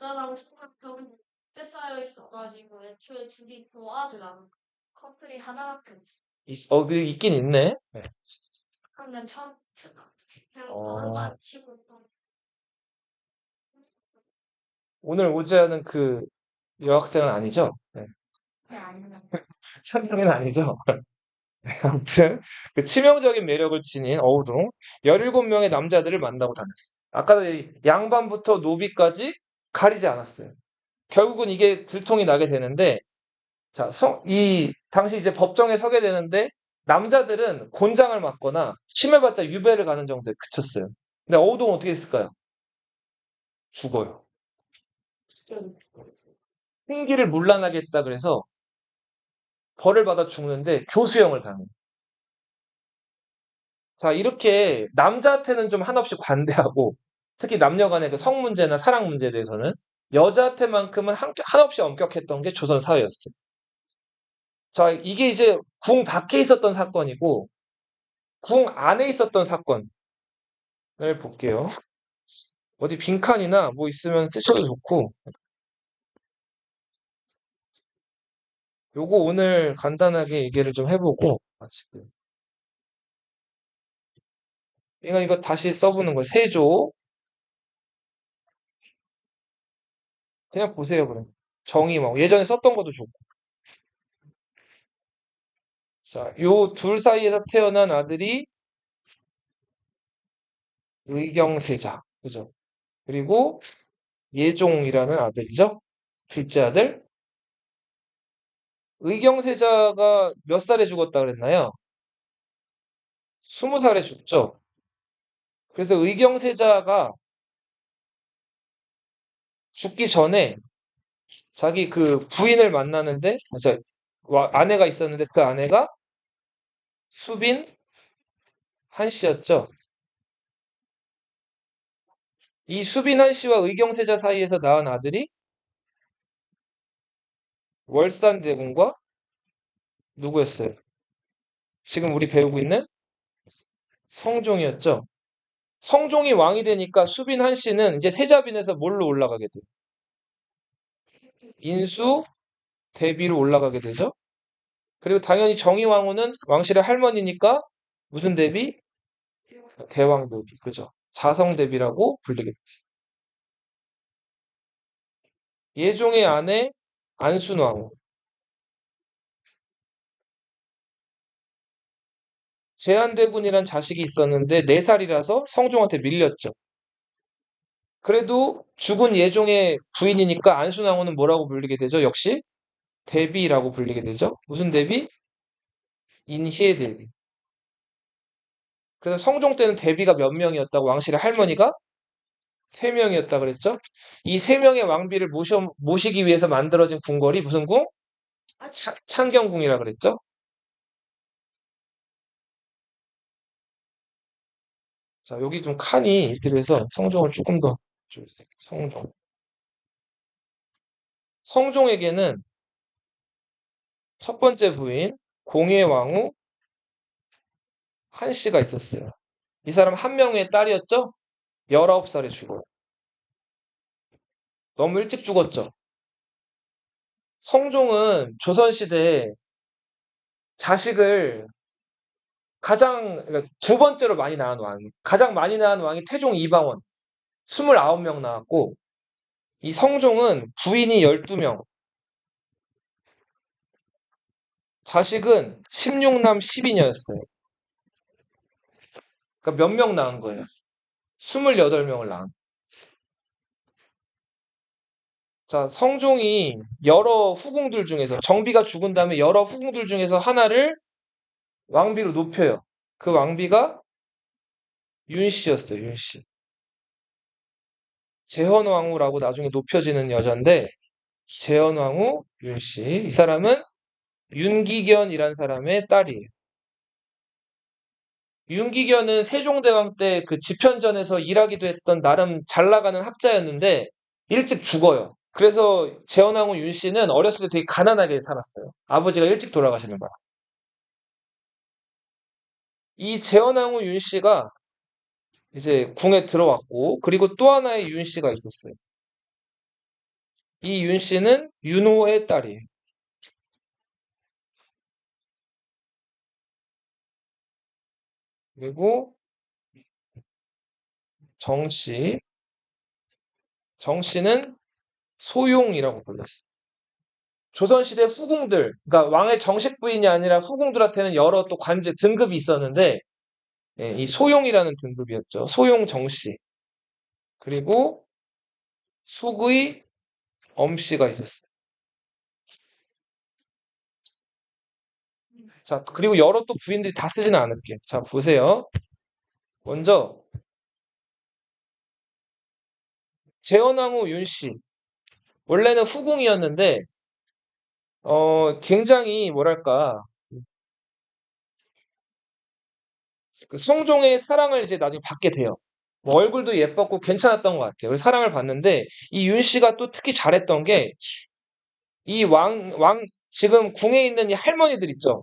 여자랑 성격병이 꽤 쌓여 있어가지고 애초에 둘이 좋아하질 않아. 커플이 하나밖에 없어. 그 있긴 있네. 네. 그냥 처음 그냥 번호도 어, 안 치고 또 오늘 오지아는 그 여학생은 아니죠? 네. 그냥 아니면 천명은 아니죠? 아무튼 그 치명적인 매력을 지닌 어우동 17명의 남자들을 만나고 다녔어요. 아까도 이 양반부터 노비까지 가리지 않았어요. 결국은 이게 들통이 나게 되는데 자, 이 당시 이제 법정에 서게 되는데 남자들은 곤장을 맞거나 심해봤자 유배를 가는 정도에 그쳤어요. 근데 어우동은 어떻게 했을까요? 죽어요. 생기를 문란하게 했다 그래서 벌을 받아 죽는데 교수형을 당해요. 자, 이렇게 남자한테는 좀 한없이 관대하고 특히 남녀 간의 그 성 문제나 사랑 문제에 대해서는 여자한테만큼은 한없이 엄격했던 게 조선 사회였어요. 자, 이게 이제 궁 밖에 있었던 사건이고 궁 안에 있었던 사건을 볼게요. 어디 빈칸이나 뭐 있으면 쓰셔도 좋고 요거 오늘 간단하게 얘기를 좀 해보고 지금 이거 다시 써보는 거예요. 세조 그냥 보세요 그럼 정의 뭐 예전에 썼던 것도 좋고 자, 요 둘 사이에서 태어난 아들이 의경세자 그죠? 그리고 예종이라는 아들이죠. 둘째 아들 의경세자가 몇 살에 죽었다 그랬나요? 20살에 죽죠. 그래서 의경세자가 죽기 전에 자기 그 부인을 만나는데, 아내가 있었는데 그 아내가 수빈 한씨였죠. 이 수빈 한씨와 의경세자 사이에서 낳은 아들이 월산대군과 누구였어요? 지금 우리 배우고 있는 성종이었죠. 성종이 왕이 되니까 수빈 한씨는 이제 세자빈에서 뭘로 올라가게 돼요? 인수 대비로 올라가게 되죠. 그리고 당연히 정의왕후는 왕실의 할머니니까 무슨 대비? 대왕 대비, 그죠? 자성 대비라고 불리게 되죠. 예종의 아내 안순왕후. 제한대군이란 자식이 있었는데 4살이라서 성종한테 밀렸죠. 그래도 죽은 예종의 부인이니까 안순왕후는 뭐라고 불리게 되죠? 역시 대비라고 불리게 되죠. 무슨 대비? 인희의 대비. 그래서 성종 때는 대비가 몇 명이었다고 왕실의 할머니가 3명이었다 그랬죠. 이 3명의 왕비를 모시기 위해서 만들어진 궁궐이 무슨 궁? 창경궁이라 그랬죠. 자, 여기 좀 칸이 이렇게 돼서 성종을 조금 더 줄여주세요. 성종. 성종에게는 첫 번째 부인 공예왕후 한씨가 있었어요. 이 사람 한 명의 딸이었죠? 19살에 죽어요. 너무 일찍 죽었죠. 성종은 조선시대에 자식을 그러니까 두 번째로 많이 낳은 왕이, 가장 많이 낳은 왕이 태종 이방원, 29명 낳았고, 이 성종은 부인이 12명, 자식은 16남 12녀였어요. 그러니까 몇 명 낳은 거예요? 28명을 낳은. 자, 성종이 여러 후궁들 중에서 정비가 죽은 다음에 여러 후궁들 중에서 하나를 왕비로 높여요. 그 왕비가 윤씨였어요. 윤씨. 재헌왕후라고 나중에 높여지는 여잔데 재헌왕후 윤씨. 이 사람은 윤기견이란 사람의 딸이에요. 윤기견은 세종대왕 때 그 집현전에서 일하기도 했던 나름 잘 나가는 학자였는데 일찍 죽어요. 그래서 재헌왕후 윤씨는 어렸을 때 되게 가난하게 살았어요. 아버지가 일찍 돌아가시는 바람. 이 재헌왕후 윤씨가 이제 궁에 들어왔고 그리고 또 하나의 윤씨가 있었어요. 이 윤씨는 윤호의 딸이에요. 그리고 정씨, 정씨는 소용이라고 불렀어요. 조선시대 후궁들, 그러니까 왕의 정식 부인이 아니라 후궁들한테는 여러 또 관제 등급이 있었는데 예, 이 소용이라는 등급이었죠. 소용 정씨. 그리고 숙의 엄씨가 있었어요. 자, 그리고 여러 또 부인들이 다 쓰지는 않을게요. 자, 보세요. 먼저 재헌왕후 윤씨. 원래는 후궁이었는데 굉장히 뭐랄까 그 성종의 사랑을 이제 나중에 받게 돼요. 뭐 얼굴도 예뻤고 괜찮았던 것 같아요. 그래서 사랑을 받는데 이 윤 씨가 또 특히 잘했던 게 이 지금 궁에 있는 이 할머니들 있죠.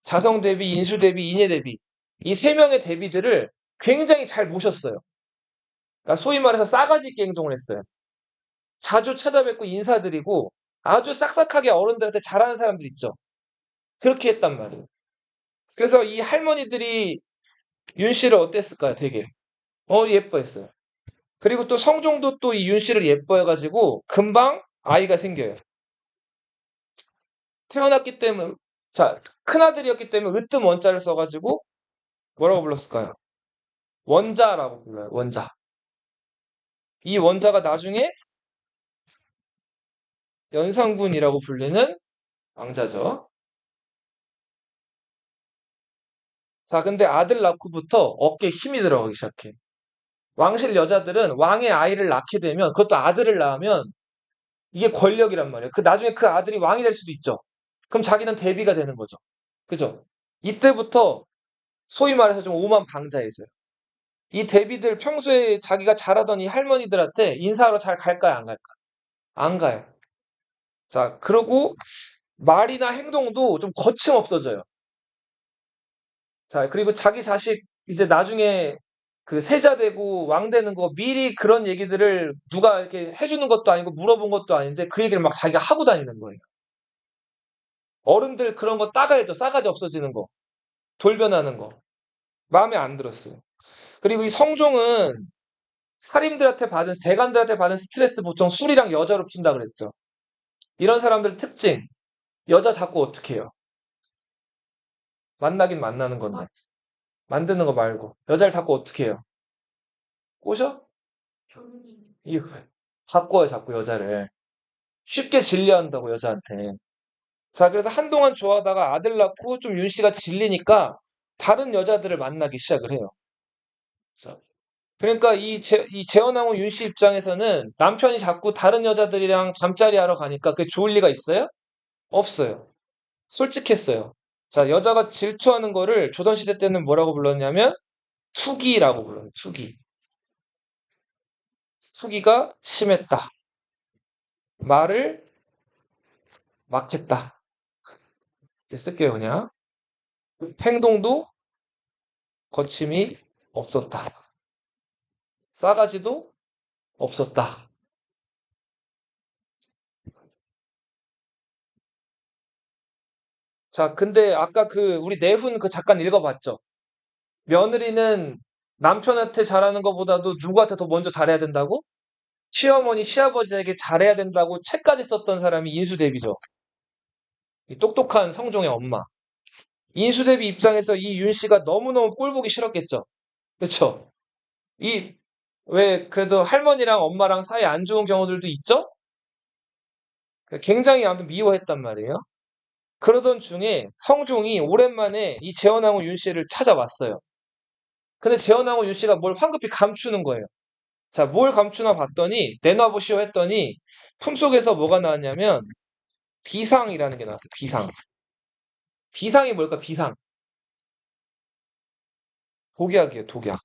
자성 대비, 인수 대비, 인예 대비 이 세 명의 대비들을 굉장히 잘 모셨어요. 그러니까 소위 말해서 싸가지 있게 행동을 했어요. 자주 찾아뵙고 인사드리고 아주 싹싹하게 어른들한테 잘하는 사람들 있죠. 그렇게 했단 말이에요. 그래서 이 할머니들이 윤 씨를 어땠을까요? 되게 예뻐했어요. 그리고 또 성종도 또 이 윤 씨를 예뻐해가지고 금방 아이가 생겨요. 태어났기 때문에 자 큰아들이었기 때문에 으뜸 원자를 써가지고 뭐라고 불렀을까요? 원자라고 불러요. 원자. 이 원자가 나중에 연산군이라고 불리는 왕자죠. 자 근데 아들 낳고부터 어깨에 힘이 들어가기 시작해. 왕실 여자들은 왕의 아이를 낳게 되면 그것도 아들을 낳으면 이게 권력이란 말이에요. 그 나중에 그 아들이 왕이 될 수도 있죠. 그럼 자기는 대비가 되는 거죠. 그죠? 이때부터 소위 말해서 좀 오만방자해져요. 이 대비들 평소에 자기가 잘하던 이 할머니들한테 인사하러 잘 갈까요, 안 갈까? 안 가요. 자, 그러고 말이나 행동도 좀 거침없어져요. 자, 그리고 자기 자식 이제 나중에 그 세자 되고 왕 되는 거 미리 그런 얘기들을 누가 이렇게 해주는 것도 아니고 물어본 것도 아닌데 그 얘기를 막 자기가 하고 다니는 거예요. 어른들 그런 거 따가야죠. 싸가지 없어지는 거. 돌변하는 거. 마음에 안 들었어요. 그리고 이 성종은 대관들한테 받은 스트레스 보통 술이랑 여자로 푼다 그랬죠. 이런 사람들 특징. 여자 자꾸 어떻게 해요? 만나긴 만나는 건데. 맞 만드는 거 말고. 여자를 자꾸 어떻게 해요? 꼬셔? 결혼이 이 바꿔요, 자꾸 여자를. 쉽게 질려한다고, 여자한테. 자, 그래서 한동안 좋아하다가 아들 낳고 좀 윤 씨가 질리니까 다른 여자들을 만나기 시작을 해요. 자, 그러니까 이 재혼하고 윤 씨 입장에서는 남편이 자꾸 다른 여자들이랑 잠자리 하러 가니까 그게 좋을 리가 있어요? 없어요. 솔직했어요. 자, 여자가 질투하는 거를 조선시대 때는 뭐라고 불렀냐면 투기라고 불러요. 투기. 투기가 심했다. 말을 막했다. 이렇게 쓸게요, 그냥. 행동도 거침이 없었다. 싸가지도 없었다. 자, 근데 아까 우리 내훈 그 잠깐 읽어봤죠? 며느리는 남편한테 잘하는 것보다도 누구한테 더 먼저 잘해야 된다고? 시어머니, 시아버지에게 잘해야 된다고 책까지 썼던 사람이 인수대비죠. 이 똑똑한 성종의 엄마. 인수대비 입장에서 이 윤 씨가 너무너무 꼴 보기 싫었겠죠. 그렇죠? 이 왜 그래도 할머니랑 엄마랑 사이 안 좋은 경우들도 있죠? 굉장히 아무튼 미워했단 말이에요. 그러던 중에 성종이 오랜만에 이 재헌왕후 윤 씨를 찾아왔어요. 근데 재헌왕후 윤 씨가 뭘 황급히 감추는 거예요. 자, 뭘 감추나 봤더니 내놔보시오 했더니 품속에서 뭐가 나왔냐면 비상이라는 게 나왔어요. 비상. 비상이 뭘까? 비상. 독약이에요. 독약.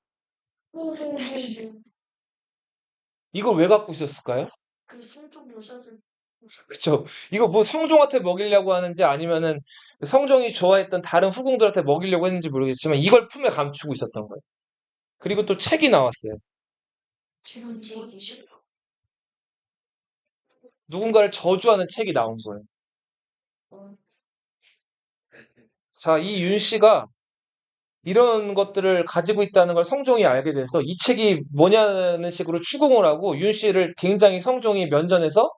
이걸 왜 갖고 있었을까요? 그 성적 여자들 그쵸? 이거 뭐 성종한테 먹이려고 하는지 아니면은 성종이 좋아했던 다른 후궁들한테 먹이려고 했는지 모르겠지만 이걸 품에 감추고 있었던 거예요. 그리고 또 책이 나왔어요. 기본적이 싫어. 누군가를 저주하는 책이 나온 거예요. 자, 이 윤 씨가 이런 것들을 가지고 있다는 걸 성종이 알게 돼서 이 책이 뭐냐는 식으로 추궁을 하고 윤 씨를 굉장히 성종이 면전에서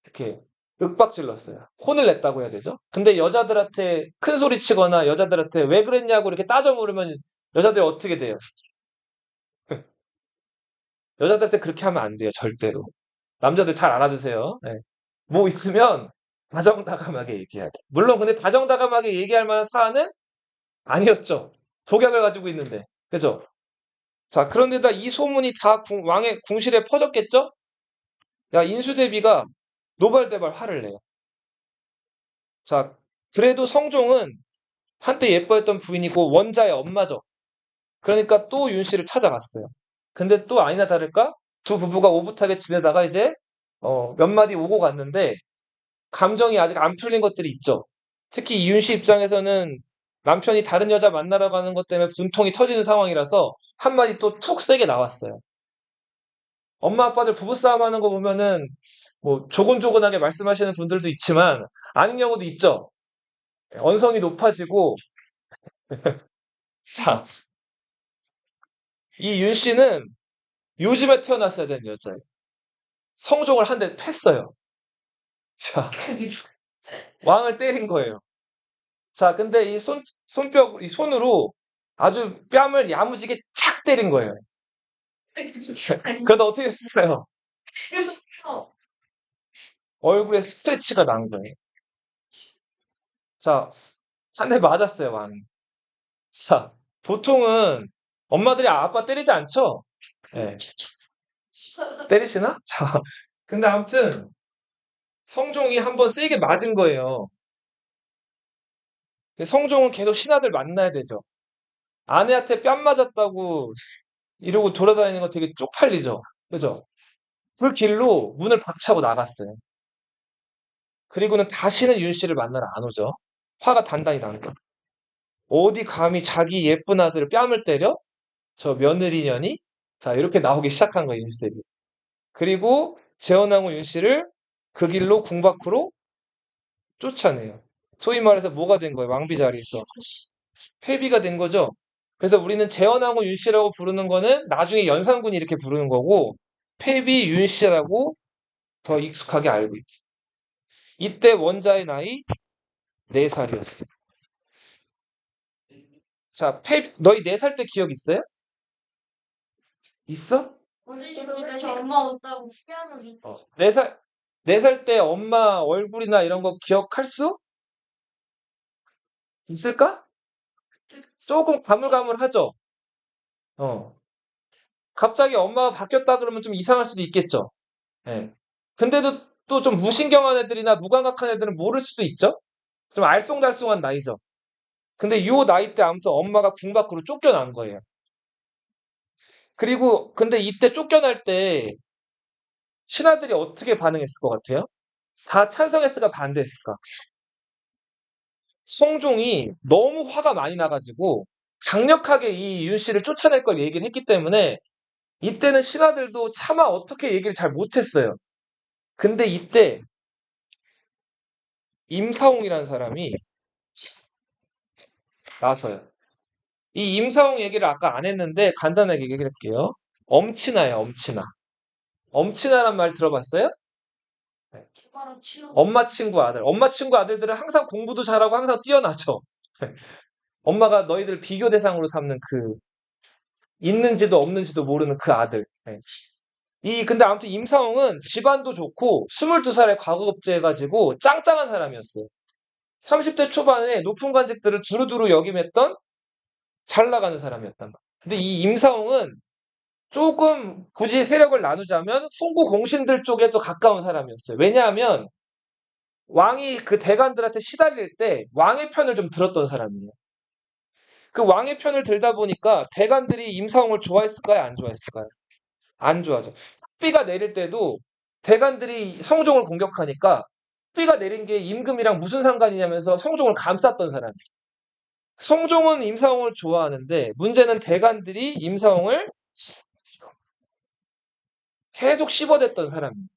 이렇게 윽박질렀어요. 혼을 냈다고 해야 되죠? 근데 여자들한테 큰 소리 치거나 여자들한테 왜 그랬냐고 이렇게 따져 물으면 여자들이 어떻게 돼요? 여자들한테 그렇게 하면 안 돼요, 절대로. 남자들 잘 알아두세요. 네. 뭐 있으면 다정다감하게 얘기해야 돼. 물론 근데 다정다감하게 얘기할 만한 사안은 아니었죠. 독약을 가지고 있는데. 그죠? 자, 그런데다 이 소문이 다 왕의 궁실에 퍼졌겠죠? 야, 인수대비가 노발대발 화를 내요. 자, 그래도 성종은 한때 예뻐했던 부인이고 원자의 엄마죠. 그러니까 또 윤 씨를 찾아갔어요. 근데 또 아니나 다를까? 두 부부가 오붓하게 지내다가 이제 몇 마디 오고 갔는데 감정이 아직 안 풀린 것들이 있죠. 특히 이윤 씨 입장에서는 남편이 다른 여자 만나러 가는 것 때문에 분통이 터지는 상황이라서 한마디 또 툭 세게 나왔어요. 엄마 아빠들 부부싸움 하는 거 보면은 뭐 조곤조곤하게 말씀하시는 분들도 있지만 아닌 경우도 있죠. 언성이 높아지고 자, 이 윤 씨는 요즘에 태어났어야 되는 여자예요. 성종을 한 대 팼어요. 자, 왕을 때린 거예요. 자, 근데 이 손뼉, 이 손으로 아주 뺨을 야무지게 착 때린 거예요. 그러다 어떻게 됐을까요? 얼굴에 스트레치가 난 거예요. 자, 한 대 맞았어요, 왕이. 자, 보통은 엄마들이 아빠 때리지 않죠? 예. 때리시나? 자, 근데 아무튼 성종이 한번 세게 맞은 거예요. 근데 성종은 계속 신하들 만나야 되죠. 아내한테 뺨 맞았다고 이러고 돌아다니는 거 되게 쪽팔리죠. 그죠? 그 길로 문을 박차고 나갔어요. 그리고는 다시는 윤 씨를 만나러 안 오죠. 화가 단단히 난 거. 어디 감히 자기 예쁜 아들을 뺨을 때려? 저 며느리년이? 자, 이렇게 나오기 시작한 거예요, 인셉이. 그리고 재혼왕후 윤 씨를 그 길로 궁 밖으로 쫓아내요. 소위 말해서 뭐가 된 거예요, 왕비 자리에서. 폐비가 된 거죠. 그래서 우리는 재혼왕후 윤 씨라고 부르는 거는 나중에 연산군이 이렇게 부르는 거고, 폐비 윤 씨라고 더 익숙하게 알고 있죠. 이때 원자의 나이 4살이었어. 자, 너희 4살 때 기억 있어요? 있어? 그래서 엄마 없다고 피아노 있어. 4살, 4살 때 엄마 얼굴이나 이런 거 기억할 수 있을까? 조금 가물가물하죠? 어. 갑자기 엄마가 바뀌었다 그러면 좀 이상할 수도 있겠죠? 예. 근데도 또 좀 무신경한 애들이나 무감각한 애들은 모를 수도 있죠? 좀 알쏭달쏭한 나이죠? 근데 요 나이 때 아무튼 엄마가 궁 밖으로 쫓겨난 거예요. 그리고 근데 이때 쫓겨날 때 신하들이 어떻게 반응했을 것 같아요? 다 찬성했을까 반대했을까? 성종이 너무 화가 많이 나가지고 강력하게 이 윤 씨를 쫓아낼 걸 얘기를 했기 때문에 이때는 신하들도 차마 어떻게 얘기를 잘 못했어요. 근데 이때 임사홍이라는 사람이 나서요. 이 임사홍 얘기를 아까 안 했는데 간단하게 얘기를 할게요. 엄친아예요, 엄친아. 엄친아란 말 들어봤어요? 네. 개발한 친구. 엄마 친구 아들. 엄마 친구 아들들은 항상 공부도 잘하고 항상 뛰어나죠. 엄마가 너희들 비교 대상으로 삼는 그 있는지도 없는지도 모르는 그 아들. 네. 근데 아무튼 임사홍은 집안도 좋고 22살에 과거급제 해가지고 짱짱한 사람이었어요. 30대 초반에 높은 관직들을 두루두루 역임했던 잘 나가는 사람이었단 말이에요. 근데 이 임사홍은 조금 굳이 세력을 나누자면 훈구 공신들 쪽에 또 가까운 사람이었어요. 왜냐하면 왕이 그 대관들한테 시달릴 때 왕의 편을 좀 들었던 사람이에요. 그 왕의 편을 들다 보니까 대관들이 임사홍을 좋아했을까요? 안 좋아했을까요? 안 좋아하죠. 삐가 내릴 때도 대관들이 성종을 공격하니까 삐가 내린 게 임금이랑 무슨 상관이냐면서 성종을 감쌌던 사람이에요. 성종은 임사홍을 좋아하는데 문제는 대관들이 임사홍을 계속 씹어댔던 사람이에요.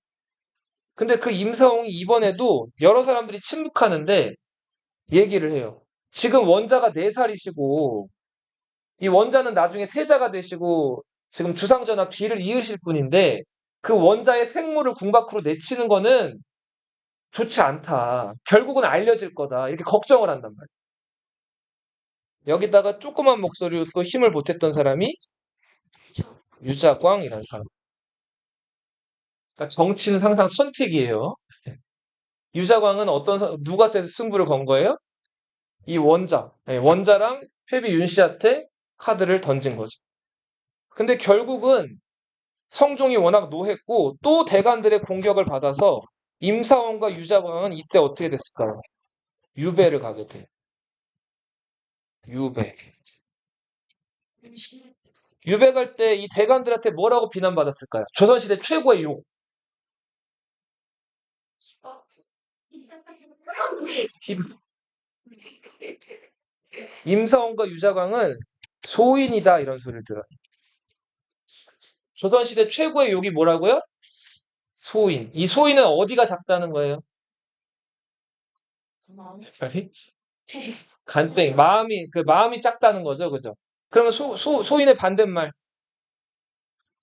근데 그 임사홍이 이번에도 여러 사람들이 침묵하는데 얘기를 해요. 지금 원자가 4살이시고 이 원자는 나중에 세자가 되시고 지금 주상전하 뒤를 이으실 분인데 그 원자의 생물을 궁 밖으로 내치는 거는 좋지 않다. 결국은 알려질 거다. 이렇게 걱정을 한단 말이에요. 여기다가 조그만 목소리로 또 힘을 보탰던 사람이 유자광이라는 사람. 그러니까 정치는 항상 선택이에요. 유자광은 누구한테 승부를 건 거예요? 이 원자. 네, 원자랑 패비 윤 씨한테 카드를 던진 거죠. 근데 결국은 성종이 워낙 노했고 또 대관들의 공격을 받아서 임사원과 유자광은 이때 어떻게 됐을까요? 유배를 가게 돼요. 유배. 유배 갈 때 이 대관들한테 뭐라고 비난받았을까요? 조선시대 최고의 욕. 임사원과 유자광은 소인이다 이런 소리를 들어요. 조선시대 최고의 욕이 뭐라고요? 소인. 이 소인은 어디가 작다는 거예요? 빨리? 간땡. 마음이 작다는 거죠. 그죠? 그러면 소인의 반대말.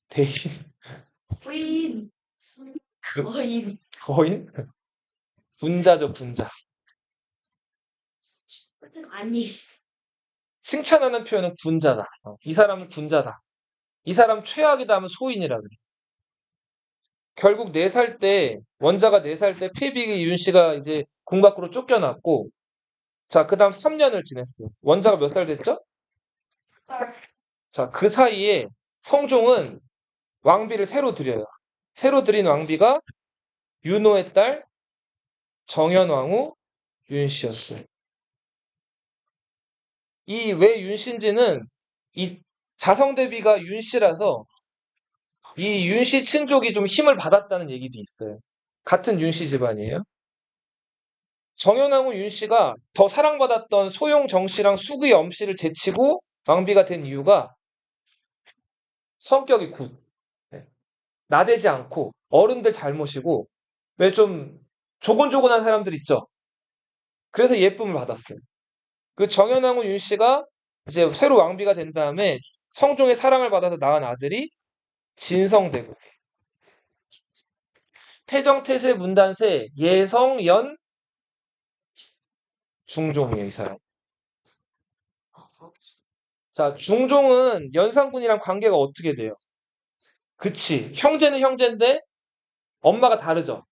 대인. 부인. 거인. 거인? 분자죠, 분자. 아니. 칭찬하는 표현은 분자다. 이 사람은 분자다. 이 사람 최악이다 하면 소인이라 그래. 결국 4살 때, 원자가 4살 때 패비기 윤 씨가 이제 궁 밖으로 쫓겨났고, 자, 그 다음 3년을 지냈어요. 원자가 몇 살 됐죠? 자, 그 사이에 성종은 왕비를 새로 들여요. 새로 들인 왕비가 윤호의 딸 정현왕후 윤 씨였어요. 이 왜 윤 씨인지는 이 자성 대비가 윤 씨라서 이 윤 씨 친족이 좀 힘을 받았다는 얘기도 있어요. 같은 윤 씨 집안이에요. 정현왕후 윤 씨가 더 사랑받았던 소용 정 씨랑 수구의 엄 씨를 제치고 왕비가 된 이유가 성격이 굿. 네. 나대지 않고 어른들 잘 모시고 왜 좀 조곤조곤한 사람들 있죠. 그래서 예쁨을 받았어요. 그 정현왕후 윤 씨가 이제 새로 왕비가 된 다음에 성종의 사랑을 받아서 낳은 아들이 진성대고 태정태세 문단세 예성연 중종이에요, 이 사람. 자, 중종은 연산군이랑 관계가 어떻게 돼요? 그치. 형제는 형제인데 엄마가 다르죠.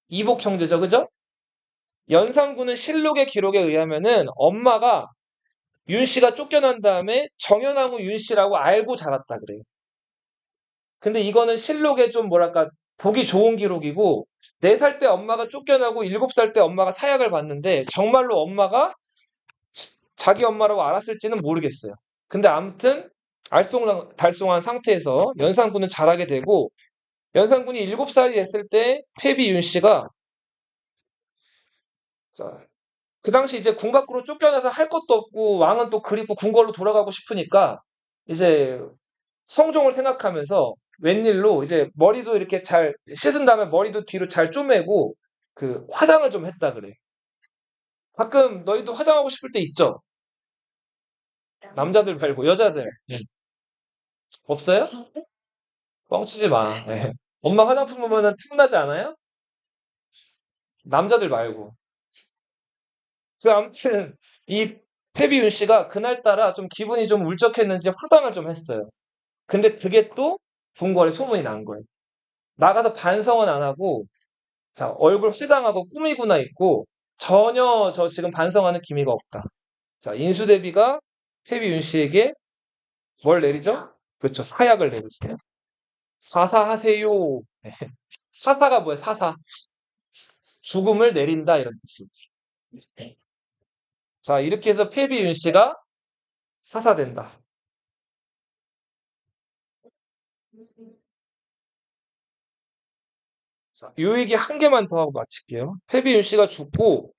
이복 형제죠, 그죠? 연산군은 실록의 기록에 의하면은 엄마가 윤 씨가 쫓겨난 다음에 정연왕후 윤 씨라고 알고 자랐다 그래요. 근데 이거는 실록에 좀 뭐랄까 보기 좋은 기록이고 4살 때 엄마가 쫓겨나고 7살 때 엄마가 사약을 받는데 정말로 엄마가 자기 엄마라고 알았을지는 모르겠어요. 근데 아무튼 알쏭달쏭한 상태에서 연산군은 자라게 되고 연산군이 7살이 됐을 때 패비 윤 씨가 그 당시 이제 궁 밖으로 쫓겨나서 할 것도 없고 왕은 또 그립고 궁궐로 돌아가고 싶으니까 이제 성종을 생각하면서 웬일로 이제 머리도 이렇게 잘 씻은 다음에 머리도 뒤로 잘 쪼매고 그 화장을 좀 했다 그래. 가끔 너희도 화장하고 싶을 때 있죠? 남자들 말고 여자들. 없어요? 뻥치지 마. 네. 엄마 화장품 보면은 틈나지 않아요? 남자들 말고. 아무튼 이 패비윤 씨가 그날따라 좀 기분이 좀 울적했는지 화장을 좀 했어요. 근데 그게 또 궁궐에 소문이 난 거예요. 나가서 반성은 안 하고 자, 얼굴 화장하고 꾸미고나 있고 전혀 저 지금 반성하는 기미가 없다. 자, 인수대비가 패비윤 씨에게 뭘 내리죠? 그렇죠. 사약을 내리세요. 사사하세요. 네. 사사가 뭐야? 사사. 죽음을 내린다 이런 뜻이. 자, 이렇게 해서 패비윤 씨가 사사된다. 자, 요 얘기 한 개만 더 하고 마칠게요. 패비윤 씨가 죽고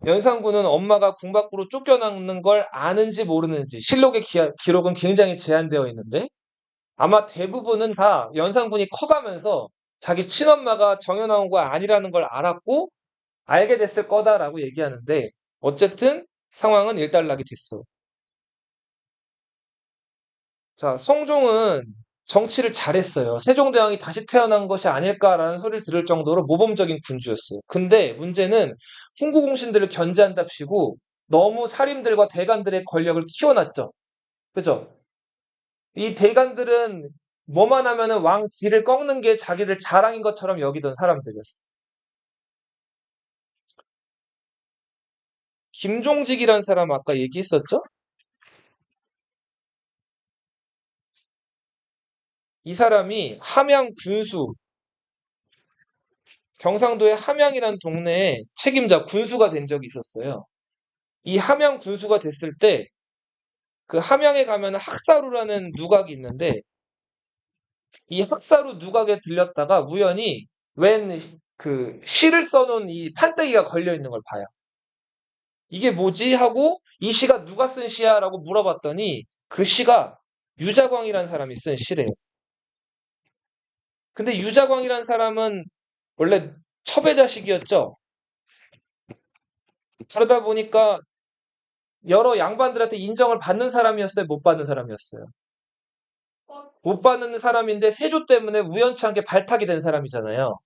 연산군은 엄마가 궁 밖으로 쫓겨나는 걸 아는지 모르는지 실록의 기록은 굉장히 제한되어 있는데 아마 대부분은 다 연산군이 커가면서 자기 친엄마가 정연왕후가 아니라는 걸 알았고 알게 됐을 거다라고 얘기하는데 어쨌든 상황은 일단락이 됐어. 자, 성종은 정치를 잘했어요. 세종대왕이 다시 태어난 것이 아닐까라는 소리를 들을 정도로 모범적인 군주였어요. 근데 문제는 훈구공신들을 견제한답시고 너무 살인들과 대간들의 권력을 키워놨죠. 그죠? 이 대간들은 뭐만 하면은 왕 뒤를 꺾는 게 자기들 자랑인 것처럼 여기던 사람들이었어. 김종직이라는 사람 아까 얘기했었죠? 이 사람이 함양 군수, 경상도의 함양이라는 동네에 책임자 군수가 된 적이 있었어요. 이 함양 군수가 됐을 때 그 함양에 가면 학사루라는 누각이 있는데 이 학사루 누각에 들렸다가 우연히 웬 그 시를 써놓은 이 판때기가 걸려 있는 걸 봐요. 이게 뭐지? 하고 이 시가 누가 쓴 시야라고 물어봤더니 그 시가 유자광이라는 사람이 쓴 시래요. 근데 유자광이라는 사람은 원래 첩의 자식이었죠. 그러다 보니까 여러 양반들한테 인정을 받는 사람이었어요? 못 받는 사람이었어요? 못 받는 사람인데 세조 때문에 우연치 않게 발탁이 된 사람이잖아요.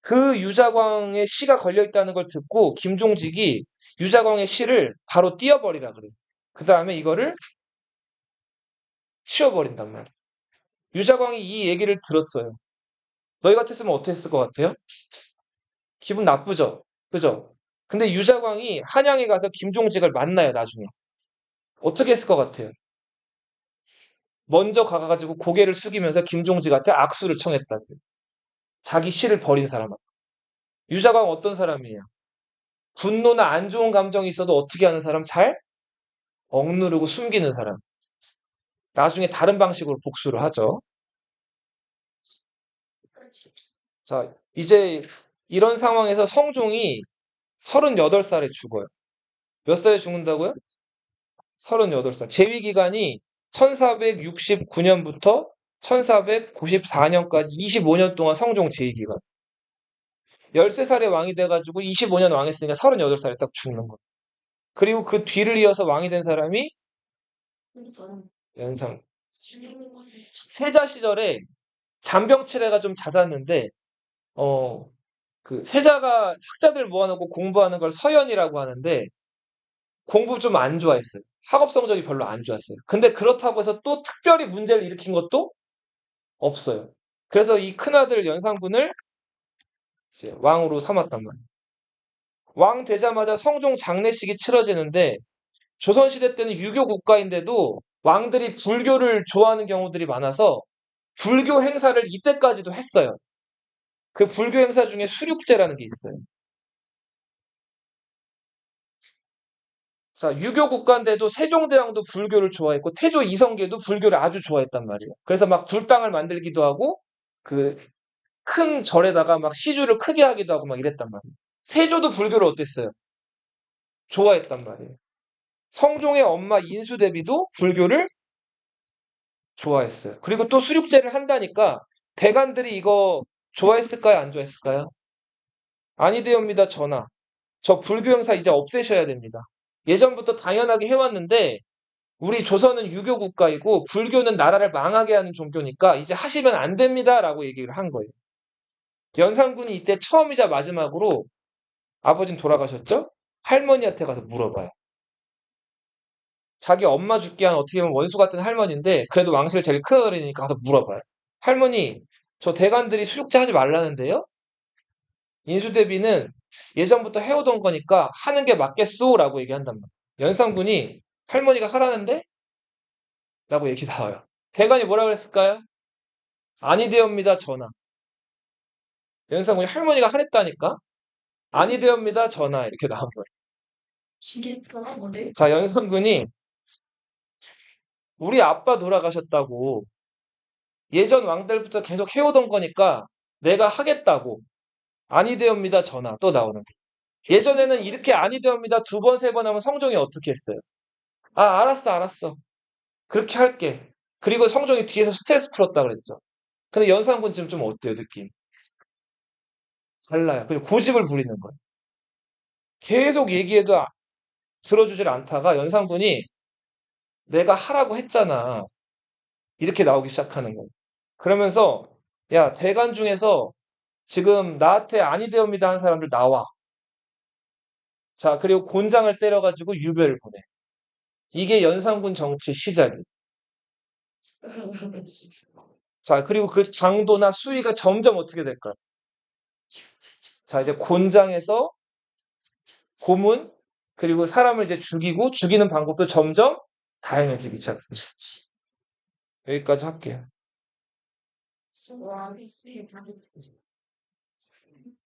그 유자광의 시가 걸려 있다는 걸 듣고 김종직이 유자광의 시를 바로 띄워버리라 그래요. 그 다음에 이거를 치워버린단 말이에요. 유자광이 이 얘기를 들었어요. 너희 같았으면 어떻게 했을 것 같아요? 기분 나쁘죠? 그죠? 근데 유자광이 한양에 가서 김종직을 만나요, 나중에. 어떻게 했을 것 같아요? 먼저 가가지고 고개를 숙이면서 김종직한테 악수를 청했다고요. 자기 시를 버린 사람한테. 유자광 어떤 사람이에요? 분노나 안 좋은 감정이 있어도 어떻게 하는 사람? 잘 억누르고 숨기는 사람. 나중에 다른 방식으로 복수를 하죠. 자, 이제 이런 상황에서 성종이 38살에 죽어요. 몇 살에 죽는다고요? 38살. 재위 기간이 1469년부터 1494년까지 25년 동안 성종 재위 기간. 13살에 왕이 돼가지고 25년 왕했으니까 38살에 딱 죽는 거예요. 그리고 그 뒤를 이어서 왕이 된 사람이 연상. 세자 시절에 잔병치레가 좀 잦았는데, 그 세자가 학자들 모아놓고 공부하는 걸 서연이라고 하는데, 공부 좀 안 좋아했어요. 학업 성적이 별로 안 좋았어요. 근데 그렇다고 해서 또 특별히 문제를 일으킨 것도 없어요. 그래서 이 큰아들 연산군을 이제 왕으로 삼았단 말이에요. 왕 되자마자 성종 장례식이 치러지는데 조선시대 때는 유교 국가인데도 왕들이 불교를 좋아하는 경우들이 많아서 불교 행사를 이때까지도 했어요. 그 불교 행사 중에 수륙제라는 게 있어요. 자, 유교 국가인데도 세종대왕도 불교를 좋아했고 태조 이성계도 불교를 아주 좋아했단 말이에요. 그래서 막 굴당을 만들기도 하고 그 큰 절에다가 막 시주를 크게 하기도 하고 막 이랬단 말이에요. 세조도 불교를 어땠어요? 좋아했단 말이에요. 성종의 엄마 인수대비도 불교를 좋아했어요. 그리고 또 수륙제를 한다니까 대간들이 이거 좋아했을까요? 안 좋아했을까요? 아니되옵니다, 전하. 저 불교 행사 이제 없애셔야 됩니다. 예전부터 당연하게 해왔는데 우리 조선은 유교 국가이고 불교는 나라를 망하게 하는 종교니까 이제 하시면 안 됩니다라고 얘기를 한 거예요. 연산군이 이때 처음이자 마지막으로 아버지는 돌아가셨죠? 할머니한테 가서 물어봐요. 자기 엄마 죽게 한 어떻게 보면 원수 같은 할머니인데 그래도 왕실 제일 큰 어른이니까 가서 물어봐요. 할머니, 저 대관들이 수육제 하지 말라는데요? 인수대비는 예전부터 해오던 거니까 하는 게 맞겠소? 라고 얘기한단 말이에요. 연산군이 할머니가 하라는데? 라고 얘기 나와요. 대관이 뭐라 그랬을까요? 아니되옵니다, 전하. 연산군이 할머니가 하랬다니까? 아니되옵니다, 전하. 이렇게 나온 거예요. 시계가 뭐래? 자, 연산군이 우리 아빠 돌아가셨다고 예전 왕들부터 계속 해오던 거니까 내가 하겠다고 아니되옵니다, 전하. 또 나오는 거예요. 예전에는 이렇게 아니되옵니다 두 번, 세 번 하면 성종이 어떻게 했어요? 아, 알았어, 알았어. 그렇게 할게. 그리고 성종이 뒤에서 스트레스 풀었다 그랬죠. 근데 연산군 지금 좀 어때요, 느낌? 달라요. 그리고 고집을 부리는 거예요. 계속 얘기해도 들어주질 않다가 연산군이 내가 하라고 했잖아. 이렇게 나오기 시작하는 거예요. 그러면서 야, 대관 중에서 지금 나한테 아니되옵니다 한 사람들 나와. 자, 그리고 곤장을 때려가지고 유배를 보내. 이게 연산군 정치 시작이에요. 자, 그리고 그 장도나 수위가 점점 어떻게 될까요? 자, 이제 곤장에서 고문, 그리고 사람을 이제 죽이고 죽이는 방법도 점점 다양해지기 시작해요. 여기까지 할게요. 와,